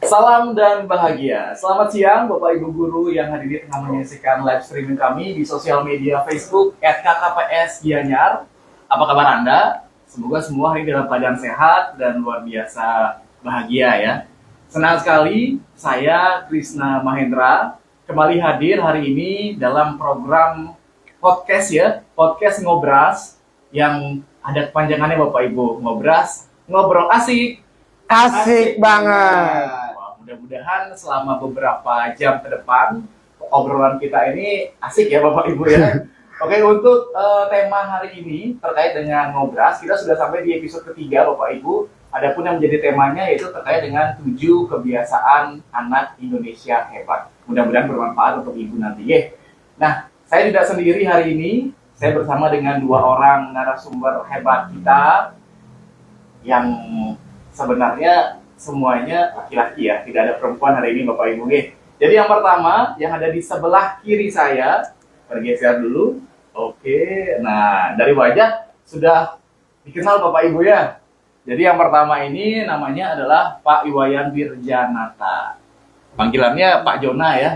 Salam dan bahagia. Selamat siang Bapak Ibu Guru yang hadir tengah menyaksikan live streaming kami di sosial media Facebook @kkps Gianyar. Apa kabar Anda? Semoga semua hari dalam keadaan sehat dan luar biasa bahagia ya. Senang sekali saya Krisna Mahendra kembali hadir hari ini dalam program podcast ya, podcast Ngobras yang ada kepanjangannya Bapak Ibu. Ngobras, ngobrol asik. Asik banget. Wah, mudah-mudahan selama beberapa jam ke depan obrolan kita ini asik ya Bapak Ibu ya. Oke, untuk tema hari ini terkait dengan ngobras, kita sudah sampai di episode ketiga Bapak Ibu. Adapun yang menjadi temanya yaitu terkait dengan 7 kebiasaan anak Indonesia hebat. Mudah-mudahan bermanfaat untuk Ibu nanti ya. Nah, saya tidak sendiri hari ini. Saya bersama dengan 2 orang narasumber hebat kita yang sebenarnya semuanya laki-laki ya, tidak ada perempuan hari ini Bapak Ibu. Jadi yang pertama yang ada di sebelah kiri saya, bergeser dulu. Oke, nah dari wajah sudah dikenal Bapak Ibu ya. Jadi yang pertama ini namanya adalah Pak Iwayan Wirjanata. Panggilannya Pak Jona ya.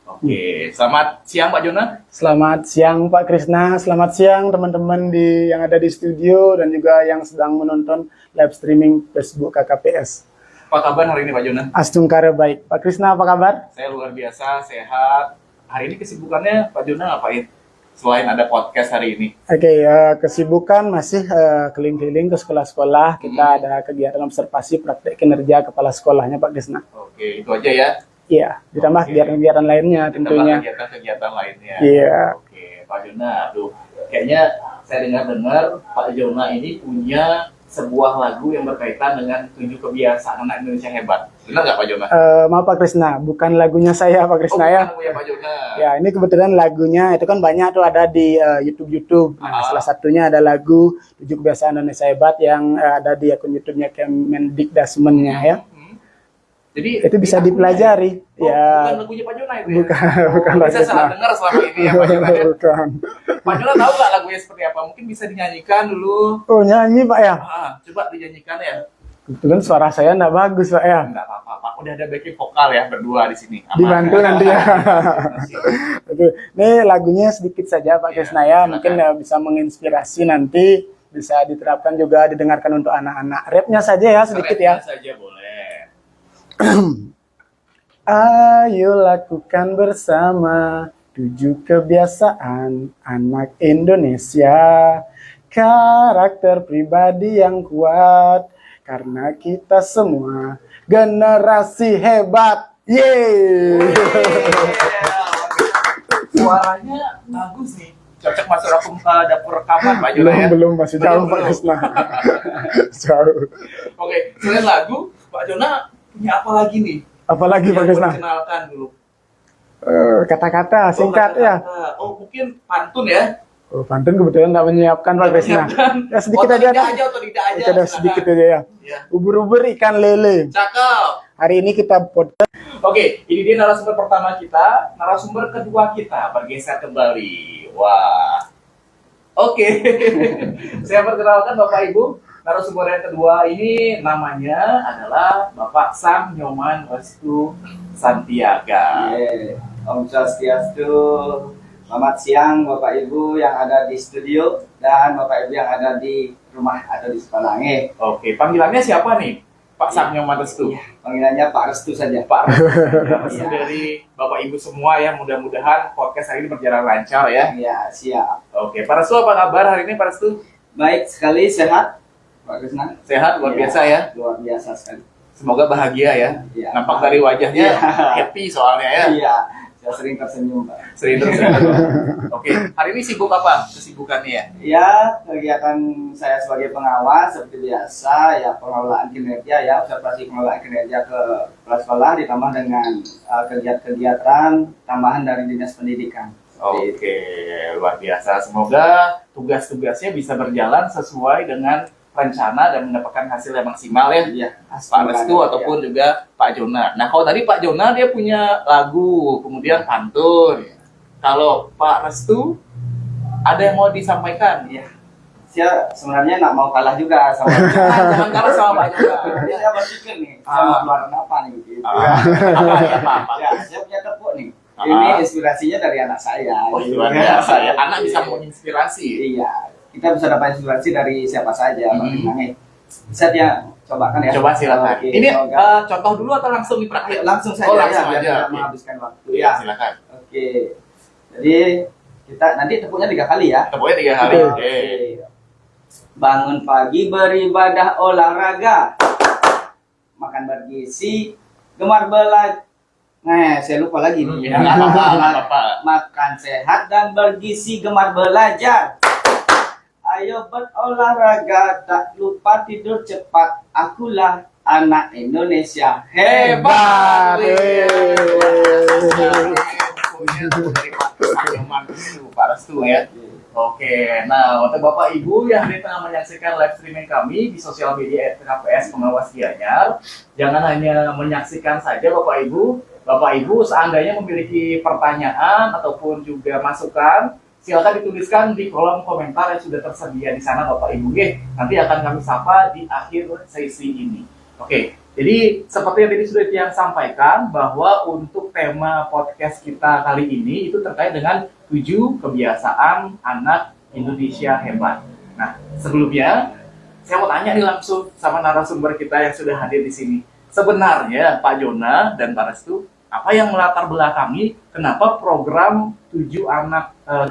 Oke, selamat siang Pak Jona. Selamat siang Pak Krisna, selamat siang teman-teman yang ada di studio dan juga yang sedang menonton live streaming Facebook KKPS. Apa kabar hari ini Pak Jona? Astungkara baik. Pak Krisna apa kabar? Saya luar biasa, sehat. Hari ini kesibukannya Pak Jona ngapain? Selain ada podcast hari ini. Oke, kesibukan masih keliling-keliling ke sekolah-sekolah. Kita ada kegiatan observasi praktek kinerja kepala sekolahnya Pak Krisna. Oke, itu aja ya. Iya, ditambah kegiatan-kegiatan lainnya tentunya. Kegiatan-kegiatan lainnya. Iya. Oke, Pak Jona, aduh, kayaknya saya dengar Pak Jona ini punya sebuah lagu yang berkaitan dengan 7 kebiasaan anak Indonesia hebat. Benar nggak Pak Jona? Maaf Pak Krisna, bukan lagunya saya Pak Krisna ya. Bukan lagunya Pak Jona. Ya, ini kebetulan lagunya itu kan banyak tuh ada di YouTube. Nah, salah satunya ada lagu 7 kebiasaan Indonesia hebat yang ada di akun YouTube-nya Kemendikdasmennya ya. Jadi itu bisa dipelajari. Ya. Bukan lagunya Pak Jona itu ya? Bukan. Bisa salah dengar selama ini ya Pak Jona. Bukan. Pak Jona tahu nggak lagunya seperti apa? Mungkin bisa dinyanyikan dulu. Oh, nyanyi Pak ya? Coba dinyanyikan ya. Kebetulan suara saya nggak bagus Pak ya. Nggak apa-apa Pak, udah ada backing vokal ya berdua di sini. Aman. Dibantu nanti ya. Oke, ini lagunya sedikit saja Pak Krisna ya. Mungkin bisa menginspirasi nanti, bisa diterapkan juga didengarkan untuk anak-anak. Rapnya saja ya sedikit ya. Rapnya saja boleh. Ayo lakukan bersama 7 kebiasaan anak Indonesia, karakter pribadi yang kuat, karena kita semua generasi hebat. Yeay! Suaranya bagus nih, cocok masuk dapur rekaman Pak Jona ya? Belum, masih jauh Pak Krisna. Jauh. Oke, selain lagu, Pak Jona punya apa lagi nih? Apalagi Pak Krisna? Perkenalkan dulu. Kata-kata singkat ya. Oh, mungkin pantun ya? Oh, pantun kebetulan nggak menyiapkan Pak Krisna. Ya sedikit aja. Tidak aja. Ada sedikit aja ya. Ubur-ubur ikan lele. Cakep. Hari ini kita podcast. Oke, ini dia narasumber pertama kita. Narasumber kedua kita bergeser kembali. Wah. Oke. Saya perkenalkan Bapak Ibu. Narasumber yang kedua ini namanya adalah Bapak Sam Nyoman Restu Santiaga. Om Swastiastu. Selamat siang Bapak Ibu yang ada di studio dan Bapak Ibu yang ada di rumah atau di sekolah. Oke, panggilannya siapa nih? Pak Sam Nyoman Restu. Ya, panggilannya Pak Restu saja. Pak Restu dari Bapak Ibu semua ya. Mudah-mudahan podcast hari ini berjalan lancar ya. Iya, siap. Oke, Pak Restu apa kabar hari ini Pak Restu? Baik sekali, sehat. Pak Krisna. Sehat, luar biasa ya. Luar biasa sekali. Semoga bahagia ya. Ya. Nampak dari wajahnya happy soalnya ya. Iya, saya sering tersenyum Pak. Sering terus. Oke, hari ini sibuk apa kesibukannya ya? Ya, kegiatan saya sebagai pengawas seperti biasa ya, pengelolaan kinerja ya, observasi pengelolaan kinerja ke kepala sekolah ditambah dengan kegiatan tambahan dari Dinas Pendidikan. Oke, luar biasa. Semoga tugas-tugasnya bisa berjalan sesuai dengan rencana dan mendapatkan hasil yang maksimal ya. Iya, Pak Restu ataupun juga Pak Jona. Nah, kalau tadi Pak Jona dia punya lagu, kemudian pantun. Kalau Pak Restu ada yang mau disampaikan? Iya. saya sebenarnya nggak mau kalah juga sama Jangan kalah sama Pak Jona. Jadi saya berpikir nih, saya mau keluaran apa nih gitu. Apa? Ya, saya punya tepuk nih. Ini inspirasinya dari anak saya. Oh, gitu. luar biasa ya. Anak bisa menginspirasi. Iya, kita bisa dapat inspirasi dari siapa saja. Bisa dia cobakan ya. Coba silakan. Oke, Ini semoga- contoh dulu atau langsung dipraktik? langsung saja Oh, langsung ya, biar aja. tidak Oke. menghabiskan waktu. Iya, silakan. Oke. Jadi kita nanti tepuknya 3 kali ya. Tepuknya 3 kali. Oke. Oke. Bangun pagi beribadah olahraga, makan bergizi, gemar belajar. Nah, saya lupa lagi nih. Ya, nggak apa-apa, nggak apa-apa. Makan sehat dan bergizi, gemar belajar. Ayo berolahraga, tak lupa tidur cepat. Akulah anak Indonesia hebat. Pak Restu ya. Oke, nah untuk Bapak Ibu yang di tengah menyaksikan live streaming kami di sosial media @KPS Pengawas Gianyar, jangan hanya menyaksikan saja Bapak Ibu seandainya memiliki pertanyaan ataupun juga masukan, silakan dituliskan di kolom komentar yang sudah tersedia di sana Bapak Ibu. Nanti akan kami sapa di akhir sesi ini. Oke, jadi seperti yang tadi sudah Tiang sampaikan bahwa untuk tema podcast kita kali ini itu terkait dengan 7 kebiasaan anak Indonesia hebat. Nah, sebelumnya saya mau tanya nih langsung sama narasumber kita yang sudah hadir di sini. Sebenarnya Pak Jona dan Pak Restu, apa yang melatar belakangi kenapa program 7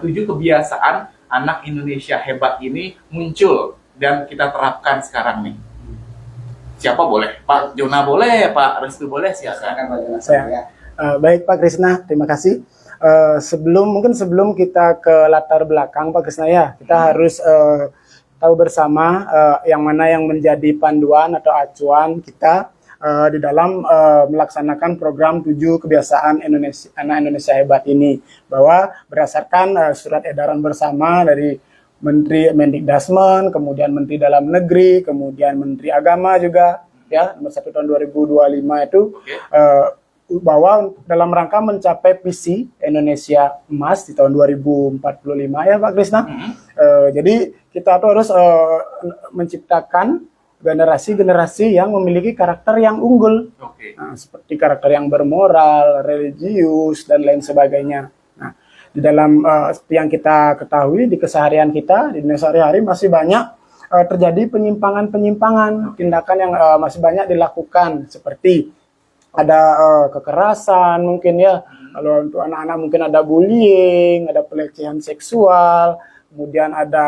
kebiasaan anak Indonesia hebat ini muncul dan kita terapkan sekarang nih? Siapa boleh? Pak Jona boleh, Pak Restu boleh, silakan. Silakan Pak Jonas. Saya. Ya. Baik Pak Krisna, terima kasih. Sebelum kita ke latar belakang Pak Krisna ya, kita harus tahu bersama yang mana yang menjadi panduan atau acuan kita di dalam melaksanakan program 7 kebiasaan anak Indonesia hebat ini, bahwa berdasarkan surat edaran bersama dari Menteri Mendikdasmen, kemudian Menteri Dalam Negeri, kemudian Menteri Agama juga ya nomor 1 tahun 2025 itu bahwa dalam rangka mencapai visi Indonesia Emas di tahun 2045 ya Pak Krisna. Jadi kita tuh harus menciptakan generasi-generasi yang memiliki karakter yang unggul. Nah, seperti karakter yang bermoral, religius dan lain sebagainya. Nah, di dalam seperti yang kita ketahui di keseharian kita di dunia sehari-hari masih banyak terjadi penyimpangan-penyimpangan, tindakan yang masih banyak dilakukan, seperti ada kekerasan mungkin ya, kalau untuk anak-anak mungkin ada bullying, ada pelecehan seksual, kemudian ada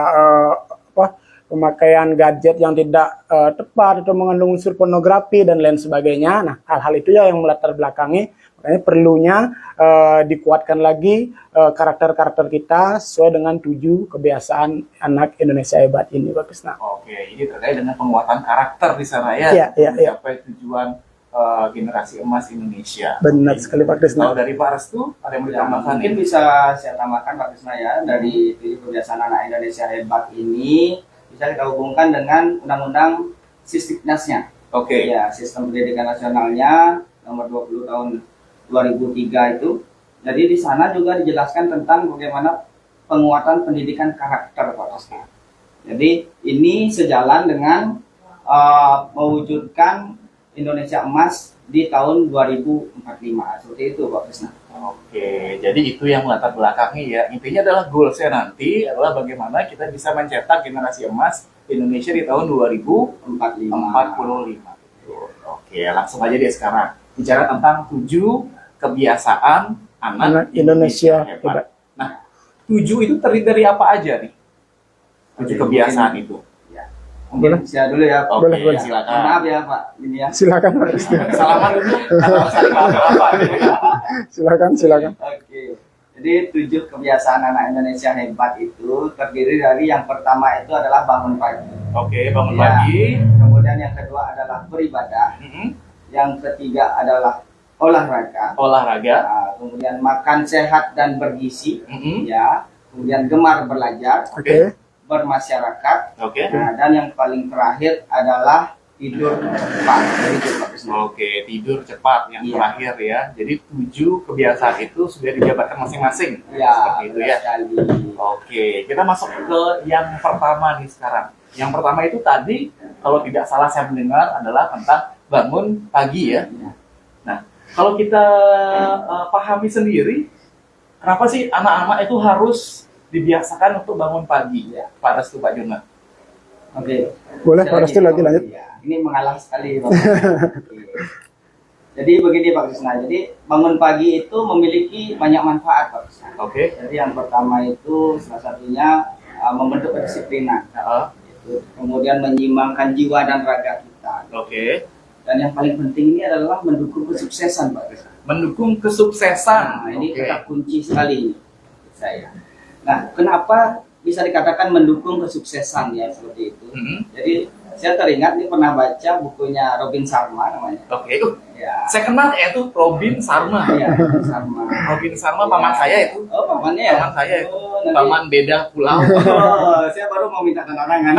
pemakaian gadget yang tidak tepat atau mengandung unsur pornografi dan lain sebagainya. Nah, hal-hal itu ya yang melatar belakangi, makanya perlunya dikuatkan lagi karakter-karakter kita sesuai dengan 7 kebiasaan anak Indonesia hebat ini, Pak Krisna. Oke, ini terkait dengan penguatan karakter di sana ya, Iya. mencapai tujuan generasi emas Indonesia. Benar sekali Pak Krisna. Kalau dari Pak Restu, ada yang mau ditambahkan? Mungkin bisa saya tambahkan Pak Krisna ya, dari 7 kebiasaan anak Indonesia hebat ini bisa kita hubungkan dengan Undang-Undang Sisdiknasnya. Oke. Ya, Sistem Pendidikan Nasionalnya nomor 20 tahun 2003 itu. Jadi di sana juga dijelaskan tentang bagaimana penguatan pendidikan karakter Pak Krisna. Jadi ini sejalan dengan mewujudkan Indonesia Emas di tahun 2045. Seperti itu Pak Krisna. Oke, jadi itu yang melatar belakangi ya. Intinya adalah goalsnya nanti adalah bagaimana kita bisa mencetak generasi emas Indonesia di tahun 2045. Oke, langsung aja deh sekarang. Bicara tentang 7 kebiasaan anak Indonesia hebat. Nah, 7 itu terdiri dari apa aja nih? 7 kebiasaan itu. Mungkin saya dulu ya Pak. Oke, Boleh. silakan. Maaf ya Pak. Ini ya. Silakan Pak Krisna. Salaman dulu. Kalau saling apa-apa. Silakan. Oke. Jadi 7 kebiasaan anak Indonesia hebat itu terdiri dari yang pertama itu adalah bangun pagi. Oke, bangun Ya. pagi. Kemudian yang kedua adalah beribadah. Yang ketiga adalah olahraga. Olahraga. Nah, kemudian makan sehat dan bergizi. Mhm. Ya. Kemudian gemar belajar, Oke. bermasyarakat. Oke. Nah, dan yang paling terakhir adalah tidur cepat. Jadi itu Pak Krisna. Oke, tidur cepat yang Iya. terakhir ya. Jadi 7 kebiasaan itu sudah dijabarkan masing-masing. Ya, Seperti itu ya. sekali. Oke, kita masuk ke yang pertama nih sekarang. Yang pertama itu tadi kalau tidak salah saya mendengar adalah tentang bangun pagi ya. Iya. Nah, kalau kita pahami sendiri, kenapa sih anak-anak itu harus dibiasakan untuk bangun pagi ya, Pak Restu, Pak Juna? Oke. Boleh Pak Restu lagi lanjut. Ya, ini mengalah sekali Pak. Oke. Jadi begini Pak Krisna, jadi bangun pagi itu memiliki banyak manfaat Pak Krisna. Oke. Jadi yang pertama itu salah satunya membentuk kedisiplinan. Heeh. Kemudian menyimbangkan jiwa dan raga kita. Oke. Dan yang paling penting ini adalah mendukung kesuksesan Pak Krisna. Mendukung kesuksesan. Nah, ini Oke. kata kunci sekali menurut saya. Nah, kenapa bisa dikatakan mendukung kesuksesan ya seperti itu? Mhm. Jadi saya teringat nih pernah baca bukunya Robin Sharma namanya. Oke. Ya. Saya kenal itu Robin Sharma. Iya, Robin Sharma. Robin Sharma paman saya itu. Oh, pamannya ya? Paman saya itu. Oh, nanti- Paman beda pulau. Oh, saya baru mau minta tanda tangan.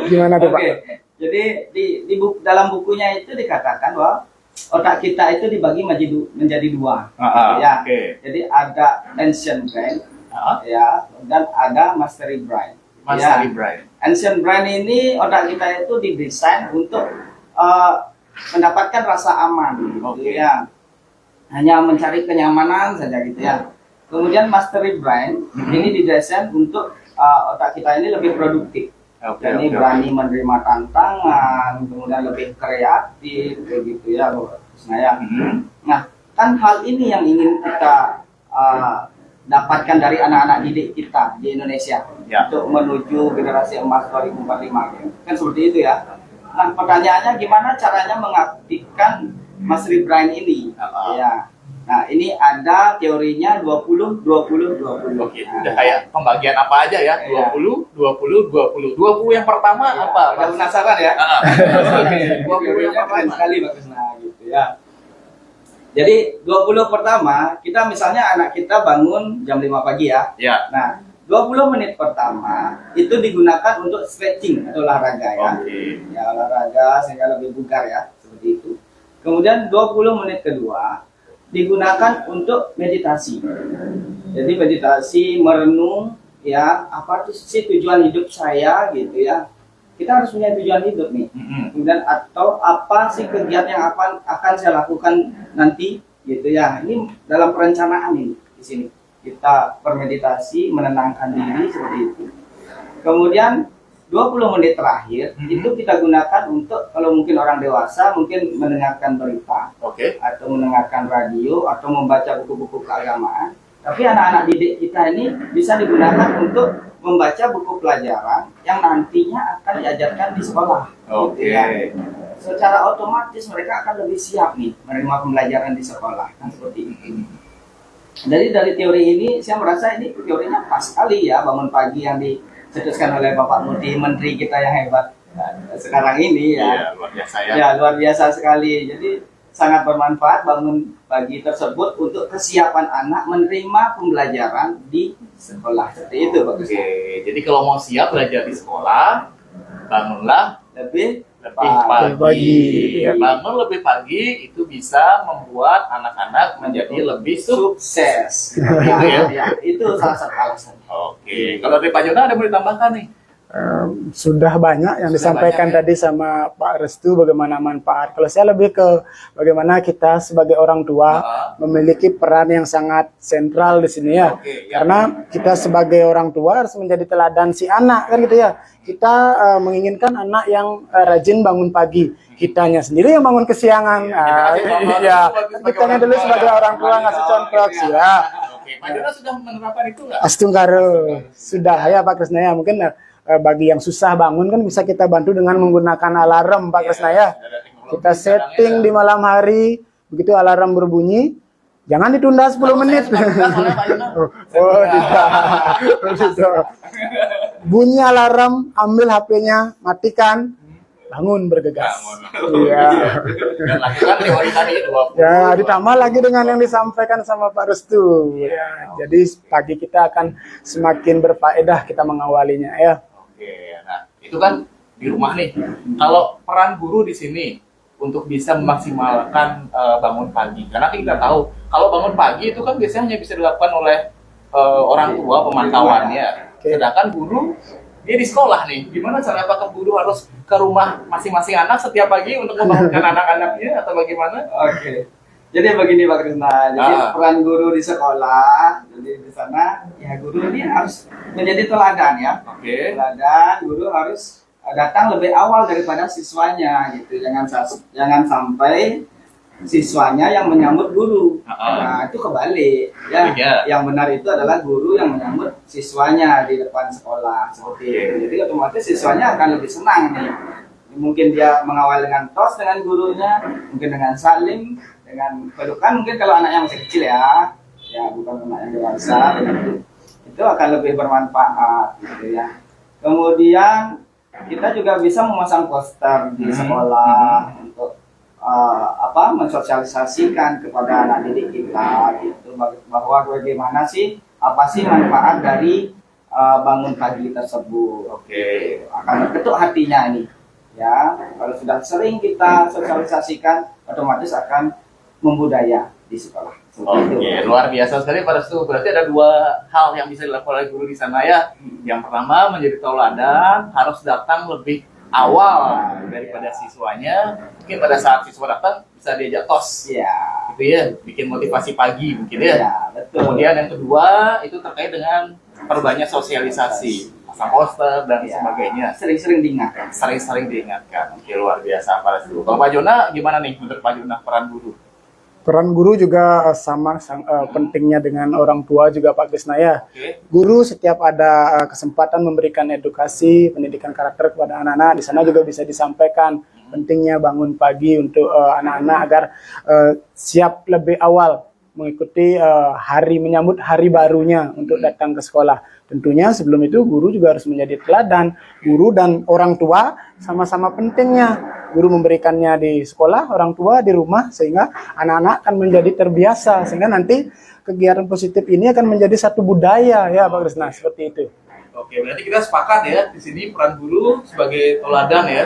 Gimana tuh Pak? Oke. Jadi dalam bukunya itu dikatakan bahwa otak kita itu dibagi menjadi dua. Ya. Oke. Jadi ada ancient brain, Ah, ya, dan ada mastery brain. Mas Ya. Ali Brian. Ancient brain ini otak kita itu didesain untuk mendapatkan rasa aman, gitu Oke. ya. Hanya mencari kenyamanan saja gitu ya. Kemudian mastery brain ini didesain untuk otak kita ini lebih produktif. Oke. Jadi Oke. berani menerima tantangan, kemudian lebih kreatif, begitu ya, Nah, ya. Mhm. Nah, kan hal ini yang ingin kita dapatkan dari anak-anak didik kita di Indonesia Ya. untuk menuju generasi emas 2045. Kan seperti itu ya. Nah, pertanyaannya gimana caranya mengaktifkan mastery brain ini? Ya. Nah, ini ada teorinya 20-20-20. Oke, udah kayak pembagian apa aja ya? Iya. 20, 20, 20. 20 yang pertama Ya, apa? udah penasaran ya? Ah, Oke, 20 yang keren pertama. sekali Pak Krisna gitu ya. Jadi 20 pertama, kita misalnya anak kita bangun jam 5 pagi ya. Ya. Nah, 20 menit pertama itu digunakan untuk stretching atau olahraga ya. Oke. Ya, olahraga sehingga lebih bugar ya, seperti itu. Kemudian 20 menit kedua digunakan untuk meditasi. Jadi meditasi, merenung ya, apa sih tujuan hidup saya gitu ya. Kita harus punya tujuan hidup nih. Mhm. Kemudian atau apa sih kegiatan yang akan saya lakukan nanti gitu ya. Ini dalam perencanaan ini di sini. Kita bermeditasi, menenangkan diri seperti itu. Kemudian 20 menit terakhir itu kita gunakan untuk kalau mungkin orang dewasa mungkin mendengarkan berita Oke. atau mendengarkan radio atau membaca buku-buku keagamaan. Tapi anak-anak didik kita ini bisa digunakan untuk membaca buku pelajaran yang nantinya akan diajarkan di sekolah. Oke. Gitu ya. Secara otomatis mereka akan lebih siap nih menerima pembelajaran di sekolah. Kan seperti itu. Jadi dari teori ini saya merasa ini teorinya pas sekali ya, bangun pagi yang dicetuskan oleh Bapak Muti, Menteri kita yang hebat sekarang ini ya. Iya, luar biasa ya. Ya, luar biasa sekali. Jadi sangat bermanfaat bangun pagi tersebut untuk kesiapan anak menerima pembelajaran di sekolah. Seperti itu Pak Oke, Krisna. jadi kalau mau siap belajar di sekolah, bangunlah Lebih lebih Pagi. pagi. Iya. Bangun lebih pagi itu bisa membuat anak-anak menjadi lebih sukses. Ya, itu salah satu alasan. Oke, kalau dari Pak Jona ada mau ditambahkan nih? Sudah banyak yang Sudah disampaikan banyak, ya? tadi sama Pak Restu bagaimana manfaat. Kalau saya lebih ke bagaimana kita sebagai orang tua memiliki peran yang sangat sentral di sini ya. Oke, ya. Karena kita sebagai orang tua harus menjadi teladan si anak kan gitu ya. Kita menginginkan anak yang rajin bangun pagi. Kitanya sendiri yang bangun kesiangan. Iya, Kitanya dulu sebagai orang tua ngasih contoh sih ya. Oke, Pak Jona sudah menerapkan itu nggak? Astungkaro sudah ya Pak Krisna ya. Mungkin bagi yang susah bangun kan bisa kita bantu dengan menggunakan alarm Pak Krisna ya. Kita setting di malam hari, begitu alarm berbunyi, jangan ditunda 10 menit. Oh tidak. Tidak. Bunyi alarm, ambil HP-nya, matikan, bangun bergegas. Iya. Dan lakukan teori tadi 20. Ya, ditambah lagi dengan yang disampaikan sama Pak Restu. Ya, jadi pagi kita akan semakin berfaedah kita mengawalinya ya. Oke, nah itu kan di rumah nih. Kalau peran guru di sini untuk bisa memaksimalkan bangun pagi, karena kita tahu kalau bangun pagi itu kan biasanya hanya bisa dilakukan oleh orang tua pemantauannya. Sedangkan guru dia di sekolah nih, gimana cara apakah guru harus ke rumah masing-masing anak setiap pagi untuk membangunkan anak-anaknya atau bagaimana? Oke. Jadi begini Pak Krisna, jadi peran guru di sekolah, jadi di sana ya guru ini harus menjadi teladan ya. Oke. Teladan, guru harus datang lebih awal daripada siswanya gitu. Jangan sampai siswanya yang menyambut guru. Nah, itu kebalik ya. Yang benar itu adalah guru yang menyambut siswanya di depan sekolah seperti itu. Jadi otomatis siswanya akan lebih senang nih. Mungkin dia mengawal dengan tos dengan gurunya, mungkin dengan salim, dengan pelukan, mungkin kalau anak yang masih kecil ya bukan anak yang dewasa, itu akan lebih bermanfaat gitu ya. Kemudian kita juga bisa memasang poster di sekolah untuk mensosialisasikan kepada anak didik kita gitu, bahwa bagaimana sih, apa sih manfaat dari bangun pagi tersebut. Oke. Akan terketuk hatinya ini ya. Kalau sudah sering kita sosialisasikan, otomatis akan membudaya di sekolah. Oke, luar biasa sekali Pak Restu. Berarti ada dua hal yang bisa dilakukan oleh guru di sana ya. Yang pertama menjadi tauladan, harus datang lebih awal daripada siswanya. Mungkin pada saat siswa datang bisa diajak tos. Iya. Gitu ya, bikin motivasi pagi mungkin ya. Iya, betul. Kemudian yang kedua itu terkait dengan perbanyak sosialisasi, pasang poster dan sebagainya. Sering-sering diingatkan. Sering-sering diingatkan. Oke, luar biasa Pak Restu. Kalau Pak Jona gimana nih menurut Pak Jona peran guru? Peran guru juga sama pentingnya dengan orang tua juga Pak Krisnaya. Oke. Guru setiap ada kesempatan memberikan edukasi, pendidikan karakter kepada anak-anak, di sana juga bisa disampaikan pentingnya bangun pagi untuk anak-anak agar siap lebih awal mengikuti menyambut hari barunya untuk datang ke sekolah. Tentunya sebelum itu guru juga harus menjadi teladan. Guru dan orang tua sama-sama pentingnya. Guru memberikannya di sekolah, orang tua di rumah, sehingga anak-anak akan menjadi terbiasa, sehingga nanti kegiatan positif ini akan menjadi satu budaya ya Pak Krisna, seperti itu. Oke, berarti kita sepakat ya di sini peran guru sebagai tauladan ya.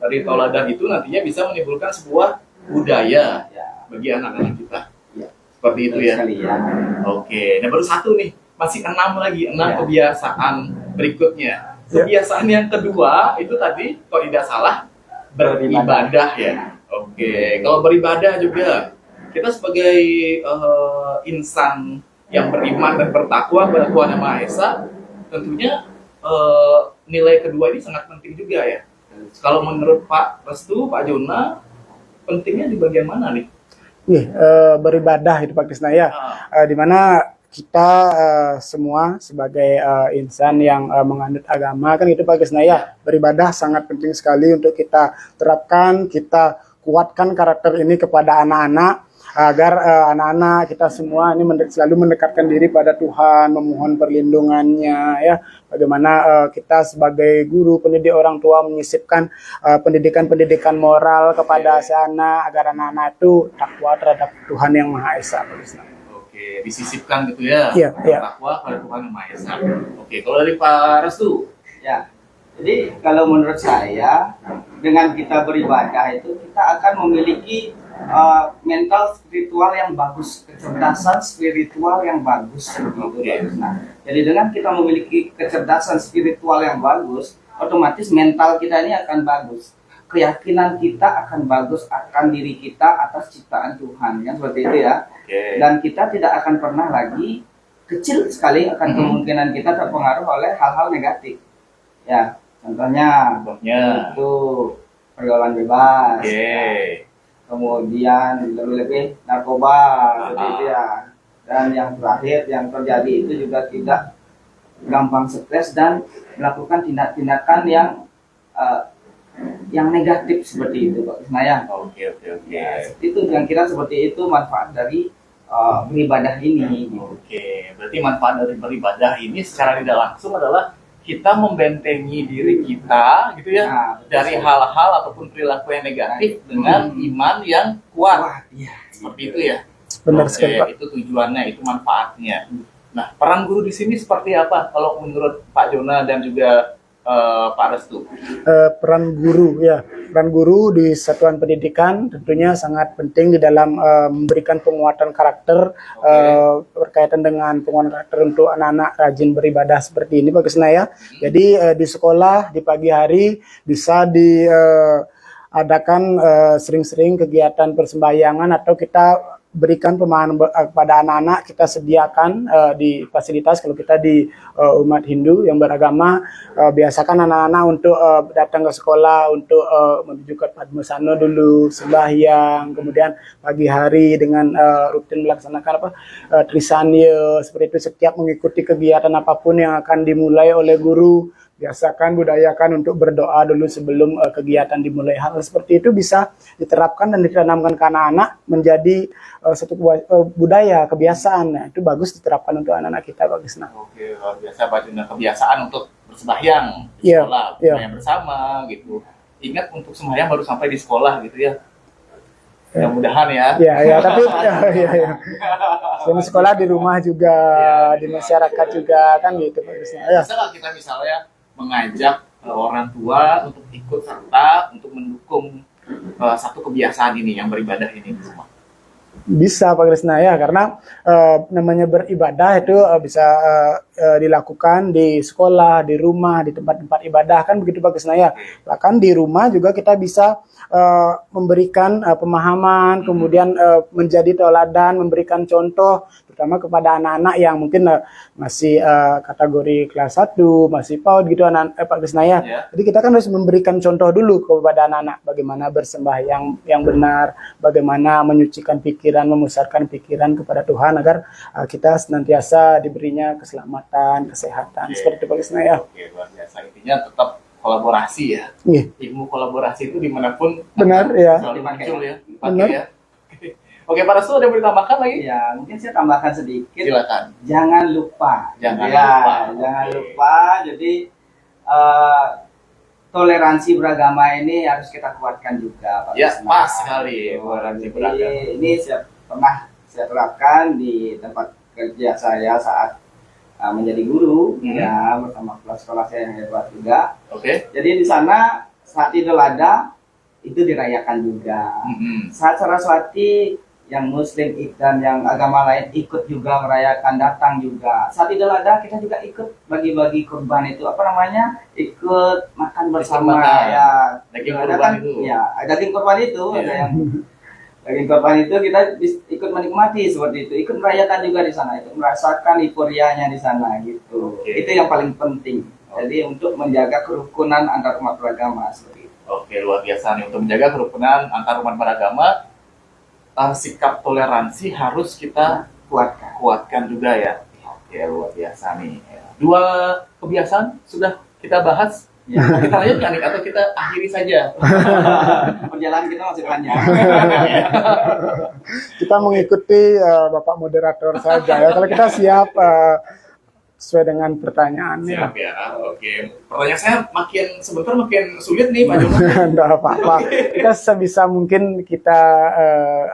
Dari tauladan itu nantinya bisa menimbulkan sebuah budaya bagi anak-anak kita. Seperti itu ya. Oke, nah baru satu nih, masih 6 lagi, 6 kebiasaan berikutnya. Kebiasaan yang kedua itu tadi kalau tidak salah beribadah ya. Oke, kalau beribadah juga kita sebagai insan yang beriman dan bertakwa kepada Tuhan Yang Maha Esa, tentunya nilai kedua ini sangat penting juga ya. Kalau menurut Pak Restu, Pak Jona, pentingnya di bagian mana nih? Beribadah itu Pak Krisnaya, di mana kita semua sebagai insan yang menganut agama kan itu Pak Krisnaya, beribadah sangat penting sekali untuk kita terapkan, kita kuatkan karakter ini kepada anak-anak agar anak-anak kita semua ini selalu mendekatkan diri pada Tuhan, memohon perlindungannya ya. Bagaimana kita sebagai guru, pendidik, orang tua menyisipkan pendidikan-pendidikan moral kepada si anak agar anak-anak itu takwa terhadap Tuhan Yang Maha Esa. Oke, disisipkan gitu ya. Iya. Takwa pada Tuhan Yang Maha Esa. Oke, kalau dari Pak Restu? Ya. Jadi kalau menurut saya dengan kita beribadah itu kita akan memiliki mental spiritual yang bagus, kecerdasan spiritual yang bagus. Nah, jadi dengan kita memiliki kecerdasan spiritual yang bagus, otomatis mental kita ini akan bagus. Keyakinan kita akan bagus akan diri kita atas ciptaan Tuhan, yang seperti itu ya. Dan kita tidak akan pernah lagi, kecil sekali akan kemungkinan kita terpengaruh oleh hal-hal negatif. Ya, contohnya itu pergaulan bebas. Kemudian lebih-lebih narkoba seperti itu ya. Dan yang terakhir yang terjadi itu juga tidak gampang stres dan melakukan tindak-tindakan yang negatif seperti itu Pak Krisnaya. Oke. Ya, itu yang kira seperti itu manfaat dari beribadah ini. Oke, berarti manfaat dari beribadah ini secara tidak langsung adalah kita membentengi diri kita gitu ya, dari hal-hal ataupun perilaku yang negatif dengan iman yang kuat. Seperti itu ya. Benar sekali Pak. Itu tujuannya, itu manfaatnya. Nah, peran guru di sini seperti apa? Kalau menurut Pak Jona dan juga Pak Restu? Peran guru ya, peran guru di satuan pendidikan tentunya sangat penting di dalam memberikan penguatan karakter berkaitan dengan penguatan karakter untuk anak-anak rajin beribadah seperti ini Pak Krisnaya. Jadi di sekolah di pagi hari bisa diadakan sering-sering kegiatan persembahyangan atau kita berikan pemahaman kepada anak-anak, kita sediakan di fasilitas kalau kita di umat Hindu yang beragama, biasakan anak-anak untuk datang ke sekolah untuk menuju ke Padmasana dulu, sembahyang, kemudian pagi hari dengan rutin melaksanakan Trisanya, seperti itu setiap mengikuti kegiatan apapun yang akan dimulai oleh guru. Biasakan, budayakan untuk berdoa dulu sebelum kegiatan dimulai. Hal seperti itu bisa diterapkan dan ditanamkan ke anak-anak menjadi satu budaya, kebiasaan. Nah, itu bagus diterapkan untuk anak-anak kita, Pak Krisna. Oke, luar biasa Pak Juna, kebiasaan untuk bersembahyang di Iya, sekolah, iya. sembahyang bersama gitu. Ingat untuk sembahyang baru sampai di sekolah gitu ya. Mudah-mudahan ya. Ya, tapi ya. Di sekolah, di rumah juga, di masyarakat juga kan gitu, Pak Krisna. Ya. Bisa nggak kita misalnya mengajak orang tua untuk ikut serta untuk mendukung satu kebiasaan ini yang beribadah ini semua? Bisa Pak Krisna ya, karena namanya beribadah itu bisa dilakukan di sekolah, di rumah, di tempat-tempat ibadah kan begitu Pak Krisna ya. Bahkan di rumah juga kita bisa memberikan pemahaman, kemudian menjadi teladan, memberikan contoh terutama kepada anak-anak yang mungkin masih kategori kelas 1, masih PAUD gitu Pak Krisna ya. Ya. Jadi kita kan harus memberikan contoh dulu kepada anak-anak bagaimana bersembahyang yang benar, bagaimana menyucikan pikiran, memusatkan pikiran kepada Tuhan agar kita senantiasa diberinya keselamatan, kesehatan. Oke. Seperti itu Pak Krisna ya. Oke, luar biasa. Intinya tetap kolaborasi ya. Iya, Ilmu kolaborasi itu dimanapun benar ya. selalu muncul ya. Dipakai Benar. ya. Oke, Pak Restu ada yang mau ditambahkan lagi? Ya, mungkin saya tambahkan sedikit. Silakan. Jangan lupa. Jangan Ya, lupa. Jangan Oke. lupa. Jadi toleransi beragama ini harus kita kuatkan juga, Pak Ya, Krisna. pas sekali, toleransi Jadi, beragama. ini pernah saya terapkan di tempat kerja saya saat menjadi guru, ya bersama kepala sekolah saya yang hebat juga. Oke. Jadi di sana saat Idul Adha itu dirayakan juga. Saat Saraswati yang Muslim dan yang agama lain ikut juga merayakan, datang juga. Saat Idul Adha kita juga ikut bagi-bagi kurban itu ikut makan bersama makan. ya. Daging Ada kurban itu. Ya, daging kurban itu Iya. ada yang daging kurban itu kita ikut menikmati seperti itu, ikut merayakan juga di sana, ikut merasakan euforianya di sana gitu. Oke. Itu yang paling penting. Jadi untuk menjaga kerukunan antar umat beragama seperti itu. Oke, luar biasa nih untuk menjaga kerukunan antar umat beragama. Sikap toleransi harus kita kuatkan juga ya. Oke, luar biasa nih. Dua kebiasaan sudah kita bahas. Ya. Kita lanjutkan nih, atau kita akhiri saja? Perjalanan kita masih panjang. Kita mengikuti Bapak moderator saja ya. Kalau kita siap sesuai dengan pertanyaannya. Siap ya. Oke. Pertanyaan saya sebentar makin sulit nih Pak Jono. Enggak apa-apa. Kita sebisa mungkin kita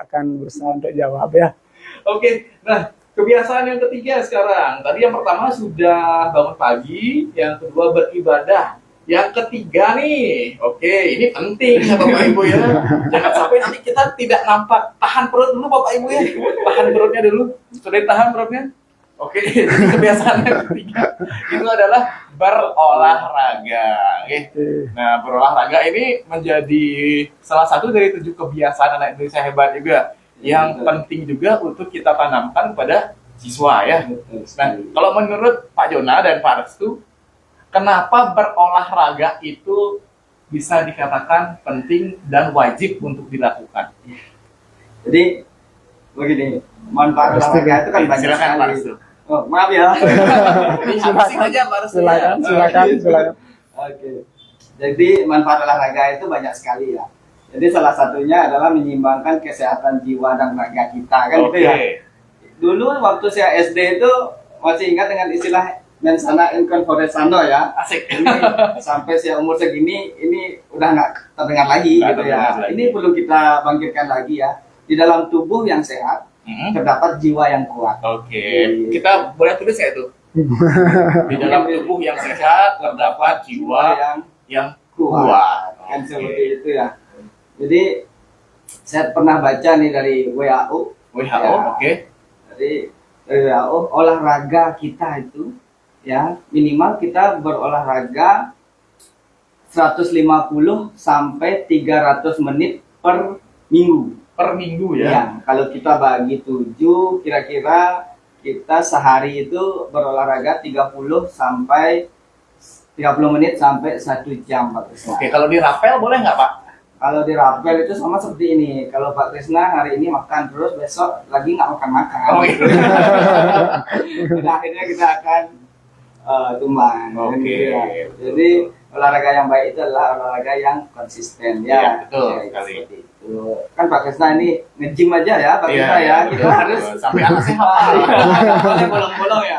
akan berusaha untuk jawab ya. Oke. Nah, kebiasaan yang ketiga sekarang. Tadi yang pertama sudah bangun pagi, yang kedua beribadah. Yang ketiga nih, oke, ini penting ya Bapak Ibu ya. Jangan sampai nanti kita tidak nampak. Tahan perut dulu Bapak Ibu ya. Tahan perutnya dulu. Sudah ditahan perutnya? Oke, jadi kebiasaan yang ketiga itu adalah berolahraga. Oke. Nah, berolahraga ini menjadi salah satu dari 7 kebiasaan anak Indonesia hebat juga. Yang penting juga untuk kita tanamkan kepada siswa ya. Nah, kalau menurut Pak Jona dan Pak Restu, kenapa berolahraga itu bisa dikatakan penting dan wajib untuk dilakukan? Jadi begini, manfaat olahraga itu kan banyak Silakan Pak sekali. Restu. Oh, maaf ya. Habisin aja Pak Restu. Silakan. Oke. Jadi manfaat olahraga itu banyak sekali ya. Jadi salah satunya adalah menyeimbangkan kesehatan jiwa dan raga kita kan gitu ya. Dulu waktu saya SD itu masih ingat dengan istilah mensana in corpore sano ya. Asik. Ini sampai saya umur segini ini udah nggak terdengar lagi Nggak gitu terdengar ya. lagi. Ini perlu kita bangkitkan lagi ya. Di dalam tubuh yang sehat terdapat jiwa yang kuat. Oke. Kita boleh tulis nggak itu? Di dalam tubuh yang sehat terdapat jiwa yang kuat. Kan seperti itu ya. Jadi saya pernah baca nih dari WHO. WHO, Ya. oke. Jadi dari WHO, olahraga kita itu ya minimal kita berolahraga 150 sampai 300 menit per minggu. Per minggu ya. Ya, kalau kita bagi 7, kira-kira kita sehari itu berolahraga 30 sampai 30 menit sampai 1 jam, Pak Krisna. Oke, kalau di rapel boleh nggak Pak? Kalau di rapel itu sama seperti ini. Kalau Pak Krisna hari ini makan terus, besok lagi nggak makan-makan. Oh, iya. Dan akhirnya kita akan tumbang. Oke. Gitu ya. Jadi olahraga yang baik itu adalah olahraga yang konsisten Iya, ya. betul Ya, sekali. seperti itu. Kan Pak Krisna ini nge-gym aja ya, Pak Krisna ya. Kita betul, harus betul. Sampai anak sehat. boleh bolong-bolong ya.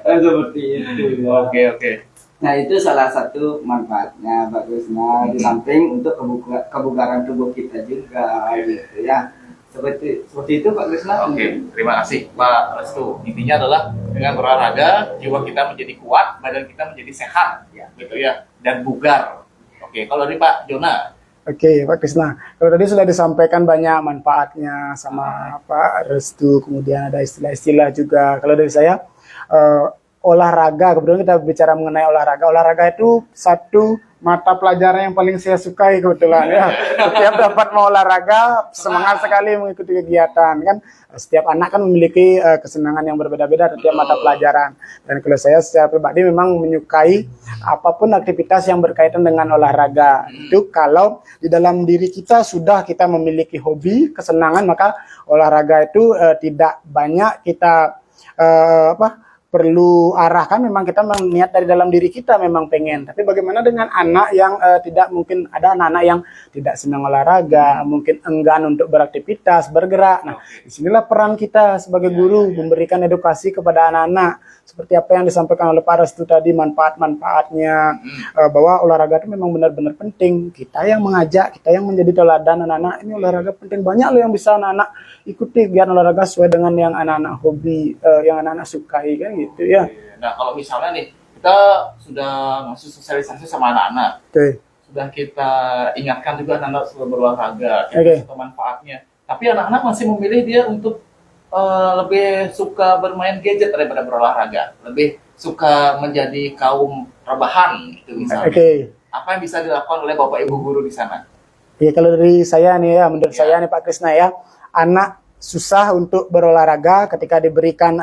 Seperti itu. Ya. Oke. Nah itu salah satu manfaatnya Pak Krisna, di samping untuk kebugaran tubuh kita juga gitu ya. Seperti itu Pak Krisna. Oke, terima kasih Pak Restu. Intinya adalah dengan berolahraga jiwa kita menjadi kuat, badan kita menjadi sehat, Ya. gitu ya, dan bugar. Oke, kalau dari Pak Jona, Oke, Pak Krisna. Kalau tadi sudah disampaikan banyak manfaatnya sama Pak Restu, kemudian ada istilah-istilah juga. Kalau dari saya, olahraga, kebetulan kita bicara mengenai olahraga. Olahraga itu satu mata pelajaran yang paling saya sukai kebetulan ya. Setiap dapat mau olahraga, semangat sekali mengikuti kegiatan kan. Setiap anak kan memiliki kesenangan yang berbeda-beda setiap mata pelajaran. Dan kalau saya secara pribadi memang menyukai apapun aktivitas yang berkaitan dengan olahraga. Itu kalau di dalam diri kita sudah kita memiliki hobi, kesenangan, maka olahraga itu tidak banyak kita perlu arahkan. Memang kita niat dari dalam diri kita memang pengen. Tapi bagaimana dengan anak yang tidak, mungkin ada anak-anak yang tidak senang olahraga, mungkin enggan untuk beraktivitas, bergerak. Nah, disinilah peran kita sebagai guru memberikan edukasi kepada anak-anak seperti apa yang disampaikan oleh Pak Restu tadi, manfaat-manfaatnya, bahwa olahraga itu memang benar-benar penting. Kita yang mengajak, kita yang menjadi teladan anak-anak. Ini olahraga penting, banyak loh yang bisa anak-anak ikuti biar olahraga sesuai dengan yang anak-anak hobi, yang anak-anak sukai kan gitu ya. nah kalau misalnya nih kita sudah ngasih sosialisasi sama anak-anak, Oke. sudah kita ingatkan juga anak-anak sudah berolahraga, Oke. kita manfaatnya, tapi anak-anak masih memilih dia untuk lebih suka bermain gadget daripada berolahraga, lebih suka menjadi kaum rebahan gitu misalnya. Oke. Apa yang bisa dilakukan oleh Bapak Ibu guru di sana? Ya kalau dari saya nih ya, menurut saya nih Pak Krisna ya, anak susah untuk berolahraga ketika diberikan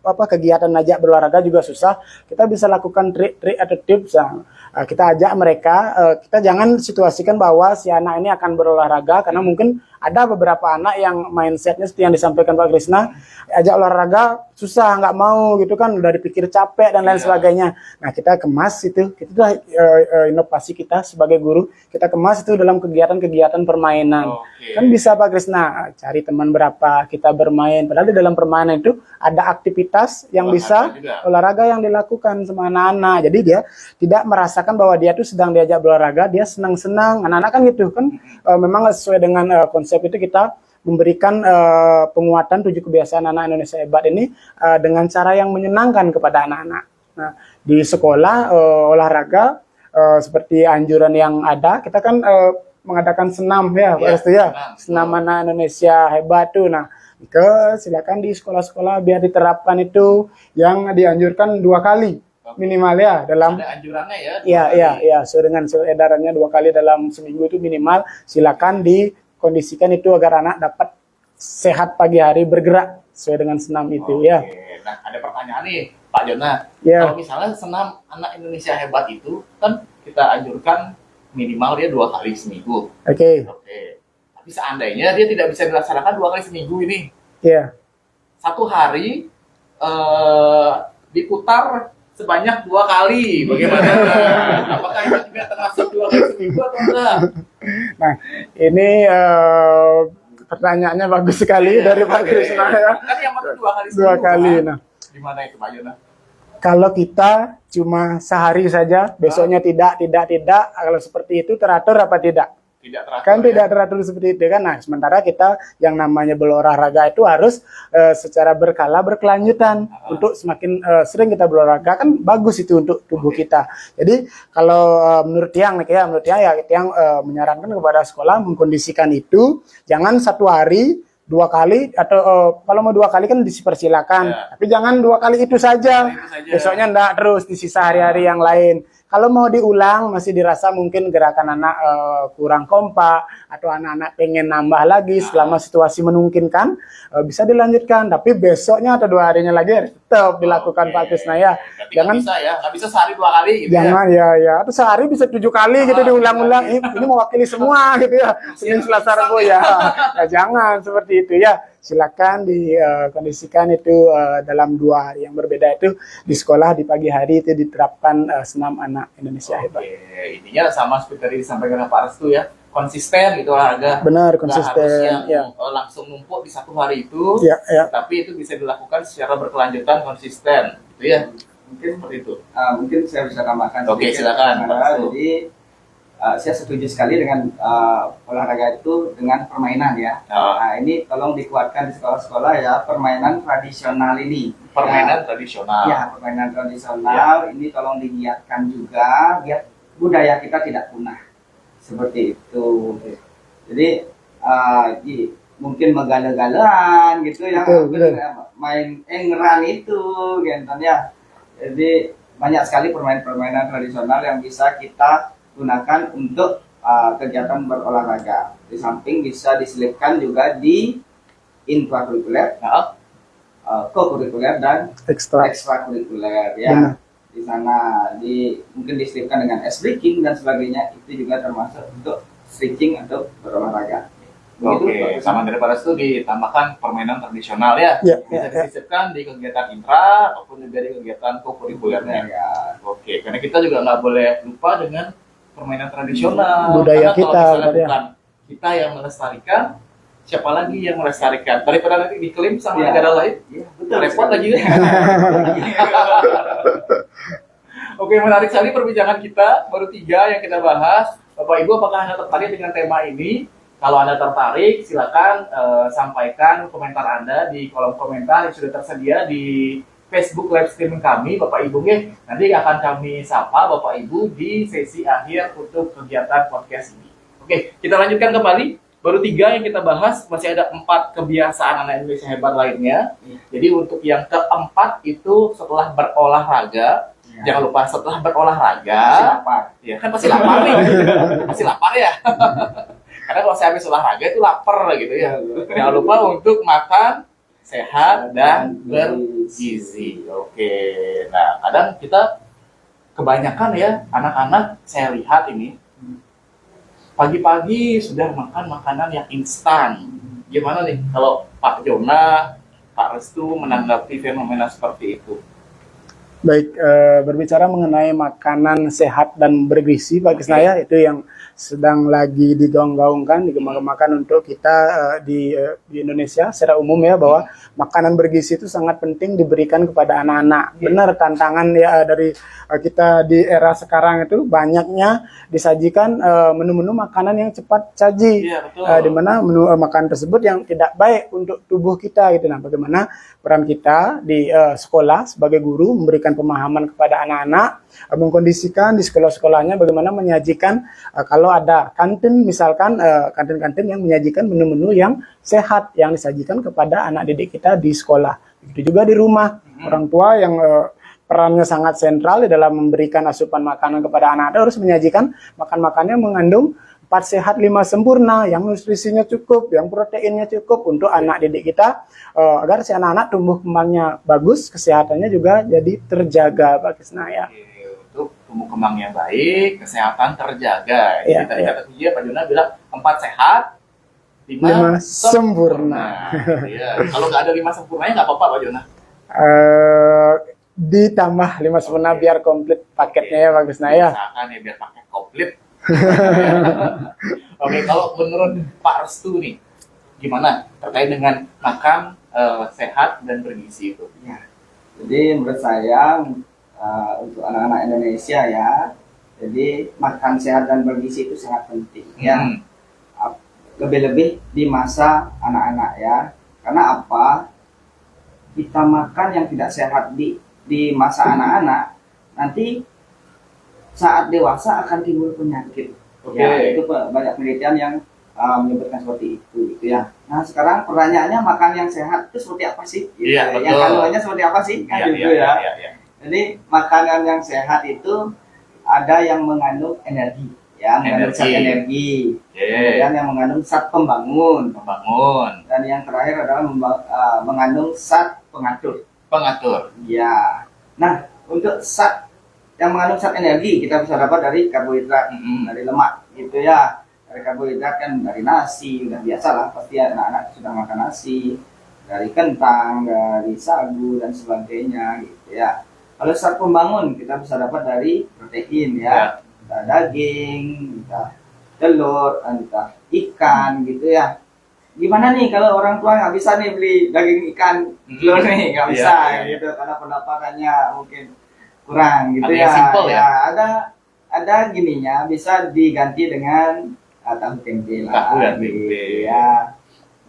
kegiatan ajak berolahraga juga susah. Kita bisa lakukan trik-trik atau tips yang kita ajak mereka. Kita jangan situasikan bahwa si anak ini akan berolahraga, karena mungkin ada beberapa anak yang mindsetnya seperti yang disampaikan Pak Krisna, ajak olahraga susah, nggak mau gitu kan, udah dipikir capek dan lain sebagainya. Nah kita kemas itu, kita inovasi kita sebagai guru, kita kemas itu dalam kegiatan-kegiatan permainan. Kan bisa Pak Krisna, cari teman berapa, kita bermain, padahal di dalam permainan itu ada aktivitas yang bisa olahraga yang dilakukan sama anak-anak. Jadi dia tidak merasakan bahwa dia tuh sedang diajak berolahraga, dia senang-senang. Anak-anak kan gitu kan, memang sesuai dengan konsep itu kita memberikan penguatan 7 kebiasaan anak Indonesia hebat ini dengan cara yang menyenangkan kepada anak-anak. Nah, di sekolah olahraga seperti anjuran yang ada, kita kan mengadakan senam ya, Pak Restu ya, senam anak Indonesia hebat tuh. Nah, silakan di sekolah-sekolah biar diterapkan itu, yang dianjurkan 2 kali minimal ya dalam. Ada anjurannya ya? Iya, sesuai dengan edarannya 2 kali dalam seminggu itu minimal. Silakan dikondisikan itu agar anak dapat sehat pagi hari, bergerak sesuai dengan senam itu ya. Nah, ada pertanyaan nih Pak Jona. Ya. Kalau misalnya senam anak Indonesia hebat itu kan kita anjurkan minimal dia 2 kali seminggu. Oke. Tapi seandainya dia tidak bisa dilaksanakan 2 kali seminggu ini, Iya. 1 hari diputar sebanyak 2 kali, bagaimana? Apakah itu juga termasuk 2 kali seminggu atau enggak? Nah, ini pertanyaannya bagus sekali dari Pak Krisna ya. Kan yang penting 2 kali 2 seminggu. kali. Kan? Nah, Gimana itu Pak Jona? kalau kita cuma sehari saja, besoknya tidak, kalau seperti itu teratur apa tidak? tidak teratur. Kan tidak teratur seperti itu kan. Nah, sementara kita yang namanya berolahraga itu harus secara berkala berkelanjutan untuk semakin sering kita berolahraga kan bagus itu untuk tubuh kita. Jadi kalau menurut Tiang nih ya, menurut Tiang ya Tiang menyarankan kepada sekolah mengkondisikan itu jangan satu hari 2 kali atau kalau mau 2 kali kan dipersilakan, tapi jangan 2 kali itu saja. Besoknya enggak terus di sisa hari-hari yang lain. Kalau mau diulang masih dirasa mungkin gerakan anak kurang kompak atau anak-anak pengen nambah lagi selama situasi memungkinkan bisa dilanjutkan. Tapi besoknya atau 2 harinya lagi tetap dilakukan Pak Krisnaya. Jangan bisa ya, nggak bisa sehari 2 kali. Gitu jangan ya. Atau sehari bisa 7 kali gitu diulang-ulang. Ini mewakili semua gitu ya. Senin, Selasa, Rabu ya. Ya jangan seperti itu ya. Silakan dikondisikan itu dalam 2 hari yang berbeda itu di sekolah di pagi hari itu diterapkan senam anak Indonesia hebat. Intinya sama seperti tadi disampaikan Pak Restu ya, konsisten gitu olahraga. Benar, konsisten. Yang langsung numpuk di 1 hari itu, tapi itu bisa dilakukan secara berkelanjutan, konsisten, gitu ya. Mungkin seperti itu. Mungkin saya bisa tambahkan. Oke, silakan. Jadi saya setuju sekali dengan olahraga itu dengan permainan ya. Nah, ini tolong dikuatkan di sekolah-sekolah ya, permainan tradisional ini. Permainan tradisional. Ya, permainan tradisional ini tolong digiatkan juga biar budaya kita tidak punah. Seperti itu. Jadi mungkin megale-galean gitu ya, main engran itu gitu ya. Jadi banyak sekali permainan-permainan tradisional yang bisa kita gunakan untuk kegiatan berolahraga. Di samping bisa diselipkan juga di intrakurikuler, kokurikuler dan ekstrakurikuler ya. Benar. Di sana mungkin diselipkan dengan ice breaking dan sebagainya, itu juga termasuk untuk stretching atau berolahraga. Oke, sama daripada itu ditambahkan permainan tradisional ya. Bisa disisipkan di kegiatan intra ataupun juga di kegiatan kokurikulernya. Oke, karena kita juga nggak boleh lupa dengan permainan tradisional. Budaya karena kita, kalau misalnya bukan kita yang melestarikan, siapa lagi yang melestarikan? Daripada nanti diklaim sama negara lain, betul, repot lagi. Oke, menarik sekali perbincangan kita. Baru 3 yang kita bahas. Bapak Ibu, apakah Anda tertarik dengan tema ini? Kalau Anda tertarik, silakan sampaikan komentar Anda di kolom komentar yang sudah tersedia di Facebook live streaming kami, Bapak Ibu. Nanti akan kami sapa Bapak Ibu di sesi akhir untuk kegiatan podcast ini. Oke, kita lanjutkan kembali. Baru 3 yang kita bahas, masih ada 4 kebiasaan anak Indonesia hebat lainnya. Jadi untuk yang keempat itu setelah berolahraga, jangan lupa setelah berolahraga, pasti lapar. Ya kan pasti lapar nih, pasti lapar ya. Karena kalau saya habis olahraga itu lapar gitu ya. Jangan lupa untuk makan sehat dan bergizi. Oke. Nah, kadang kita kebanyakan ya anak-anak saya lihat ini pagi-pagi sudah makan makanan yang instan. Gimana nih kalau Pak Jona, Pak Restu menanggapi fenomena seperti itu? Baik, berbicara mengenai makanan sehat dan bergizi, Pak Krisnaya, itu yang sedang lagi digaung-gaungkan, digemar-gemakan untuk kita di Indonesia secara umum ya, bahwa makanan bergizi itu sangat penting diberikan kepada anak-anak. Benar, tantangan ya dari kita di era sekarang itu banyaknya disajikan menu-menu makanan yang cepat saji, di mana menu makanan tersebut yang tidak baik untuk tubuh kita gitu. Nah, bagaimana peran kita di sekolah sebagai guru memberikan pemahaman kepada anak-anak, mengkondisikan di sekolah-sekolahnya bagaimana menyajikan kalau ada kantin misalkan kantin-kantin yang menyajikan menu-menu yang sehat yang disajikan kepada anak didik kita di sekolah. Begitu juga di rumah, orang tua yang perannya sangat sentral di dalam memberikan asupan makanan kepada anak harus menyajikan makan-makannya mengandung 4 sehat 5 sempurna, yang nutrisinya cukup, yang proteinnya cukup untuk anak didik kita, agar si anak-anak tumbuh kembangnya bagus, kesehatannya juga jadi terjaga, Pak Krisnaya. Untuk tumbuh kembangnya baik, kesehatan terjaga. Jadi tadi kata Pak Jona bilang 4 sehat, 5 sempurna. Kalau nggak ada 5 sempurnanya nggak apa-apa Pak Jona? Ditambah 5 sempurna biar komplit paketnya ya Pak Krisnaya. Misalkan ya biar paket komplit. Oke, kalau menurut Pak Restu nih, gimana terkait dengan makan sehat dan bergizi itu? Ya. Jadi menurut saya untuk anak-anak Indonesia ya, jadi makan sehat dan bergizi itu sangat penting ya. lebih-lebih di masa anak-anak ya. Karena apa? Kita makan yang tidak sehat di masa anak-anak, nanti saat dewasa akan timbul penyakit. Oke. Ya, itu banyak penelitian yang menyebutkan seperti itu gitu ya. Nah, sekarang pertanyaannya makan yang sehat itu seperti apa sih? Gitu. Iya, Yang betul. kandungannya seperti apa sih? Kan Iya, gitu iya, ya. iya, iya. Jadi makanan yang sehat itu ada yang mengandung energi, ya, mengandung zat energi. Kemudian yang mengandung zat pembangun, dan yang terakhir adalah mengandung zat pengatur. Ya. Nah, untuk zat yang mengandung zat energi kita bisa dapat dari karbohidrat, dari lemak, gitu ya. Dari karbohidrat kan dari nasi, udah biasa lah, pasti anak-anak sudah makan nasi, dari kentang, dari sagu dan sebagainya, gitu ya. Kalau zat pembangun kita bisa dapat dari protein ya, entah daging, entah telur, entah ikan, gitu ya. Gimana nih kalau orang tua nggak bisa nih beli daging ikan, telur nih nggak bisa, gitu, karena pendapatannya mungkin kurang, gitu ya. Simple, ya. Ada gininya, bisa diganti dengan tahu tempe lah, gitu ya.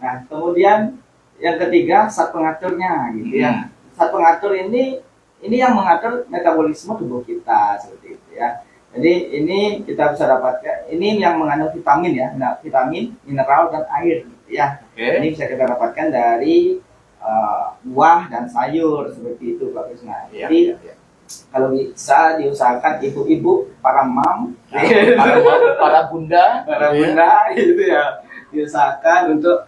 Nah, kemudian yang ketiga zat pengaturnya, gitu ya. Zat pengatur ini yang mengatur metabolisme tubuh kita, seperti itu ya. Jadi ini kita bisa dapatkan, ini yang mengandung vitamin ya, nah, vitamin, mineral dan air, gitu ya. Ini bisa kita dapatkan dari buah dan sayur, seperti itu Pak Krisna. Jadi kalau bisa diusahakan ibu-ibu, para mam, para bunda, gitu ya, diusahakan untuk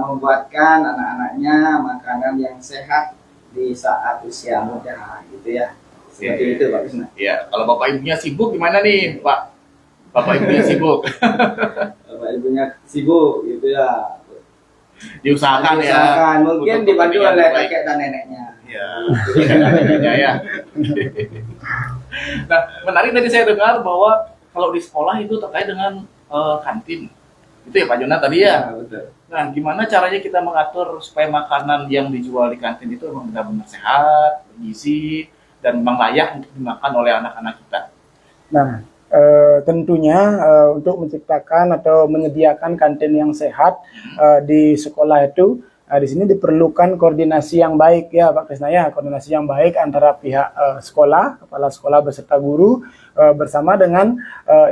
membuatkan anak-anaknya makanan yang sehat di saat usia muda, gitu ya. Seperti itu Pak Krisna. Iya, kalau bapak ibunya sibuk gimana nih Pak? Bapak ibunya sibuk. Bapak ibunya sibuk, gitu ya. Diusahakan ya. Mungkin untuk dibantu kepentingan oleh terbaik. kakek dan neneknya. Iya. Ya. Nah, menarik tadi saya dengar bahwa kalau di sekolah itu terkait dengan kantin. Itu ya Pak Jona tadi ya. Betul. Nah, gimana caranya kita mengatur supaya makanan yang dijual di kantin itu memang benar-benar sehat, bergizi, dan memang layak untuk dimakan oleh anak-anak kita? Nah, tentunya untuk menciptakan atau menyediakan kantin yang sehat di sekolah itu di sini diperlukan koordinasi yang baik ya Pak Krisna ya, koordinasi yang baik antara pihak sekolah, kepala sekolah beserta guru bersama dengan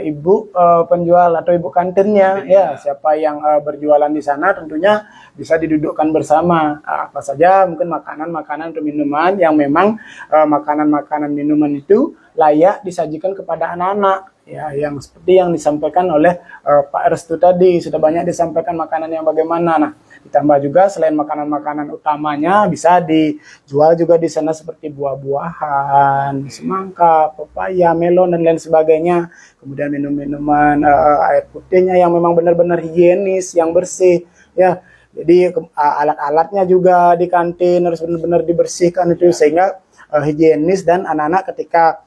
ibu penjual atau ibu kantinnya ya, siapa yang berjualan di sana tentunya bisa didudukkan bersama apa saja mungkin makanan-makanan atau minuman yang memang makanan-makanan minuman itu layak disajikan kepada anak-anak ya, yang seperti yang disampaikan oleh Pak Restu tadi, sudah banyak disampaikan makanan yang bagaimana. Nah, ditambah juga selain makanan-makanan utamanya bisa dijual juga di sana seperti buah-buahan, semangka, pepaya, melon dan lain sebagainya. Kemudian minum-minuman air putihnya yang memang benar-benar higienis, yang bersih ya. Jadi alat-alatnya juga di kantin harus benar-benar dibersihkan itu sehingga higienis, dan anak-anak ketika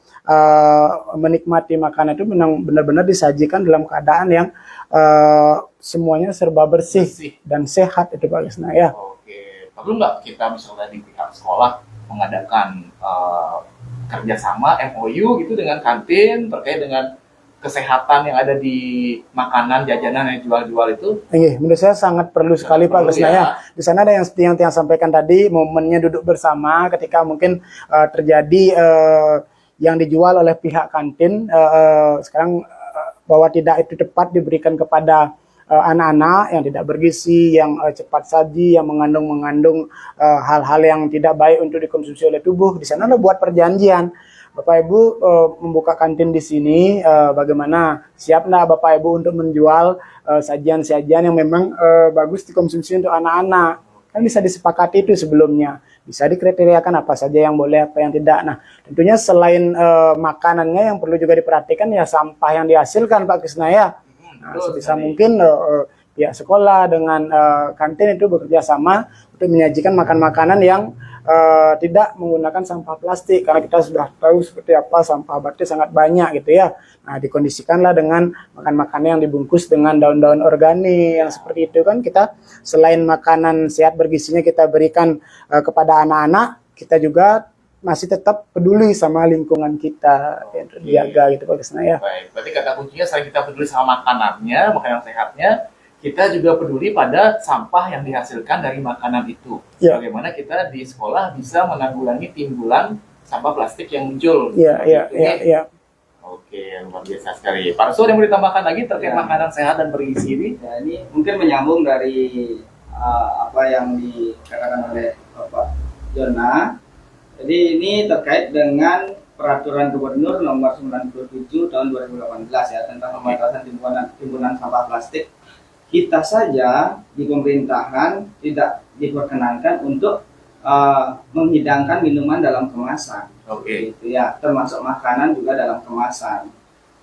menikmati makanan itu memang benar-benar disajikan dalam keadaan yang semuanya serba bersih dan sehat itu Pak Krisna ya. Oke, perlu nggak kita misalnya di pihak sekolah mengadakan kerjasama MOU gitu dengan kantin terkait dengan kesehatan yang ada di makanan jajanan yang jual-jual itu? Menurut saya sangat perlu sekali Pak Krisna ya. Di sana ada yang seperti yang Tiang sampaikan tadi, momennya duduk bersama ketika mungkin terjadi yang dijual oleh pihak kantin sekarang bahwa tidak itu tepat diberikan kepada anak-anak yang tidak bergizi, yang cepat saji, yang mengandung hal-hal yang tidak baik untuk dikonsumsi oleh tubuh. Di sana ada buat perjanjian. Bapak Ibu membuka kantin di sini, bagaimana siap nggak Bapak Ibu untuk menjual sajian-sajian yang memang bagus dikonsumsi untuk anak-anak? Kan bisa disepakati itu sebelumnya. Bisa dikriteriakan apa saja yang boleh, apa yang tidak. Nah, tentunya selain makanannya yang perlu juga diperhatikan ya sampah yang dihasilkan Pak Krisna ya. Nah, sebisa mungkin pihak sekolah dengan kantin itu bekerja sama untuk menyajikan makanan-makanan yang tidak menggunakan sampah plastik, karena kita sudah tahu seperti apa sampah plastik sangat banyak gitu ya. Nah, dikondisikanlah dengan makan-makanan yang dibungkus dengan daun-daun organik yang seperti itu kan, kita selain makanan sehat bergizinya kita berikan kepada anak-anak, kita juga masih tetap peduli sama lingkungan kita yang terjaga gitu Pak Krisna ya. Baik, berarti kata kuncinya selain kita peduli sama makanannya, makanan sehatnya, kita juga peduli pada sampah yang dihasilkan dari makanan itu. Ya. Bagaimana kita di sekolah bisa menanggulangi timbulan sampah plastik yang muncul. Iya, iya, Seperti iya, itu, iya. Oke, luar biasa sekali. Pak Rasul, yang mau ditambahkan lagi terkait Ya. makanan sehat dan bergizi ini? Ya, ini mungkin menyambung dari apa yang dikatakan oleh Bapak Jona. Jadi ini terkait dengan Peraturan Gubernur Nomor 97 Tahun 2018 ya tentang pembatasan timbunan sampah plastik. Kita saja di pemerintahan tidak diperkenankan untuk menghidangkan minuman dalam kemasan. Oke. Gitu ya, termasuk makanan juga dalam kemasan.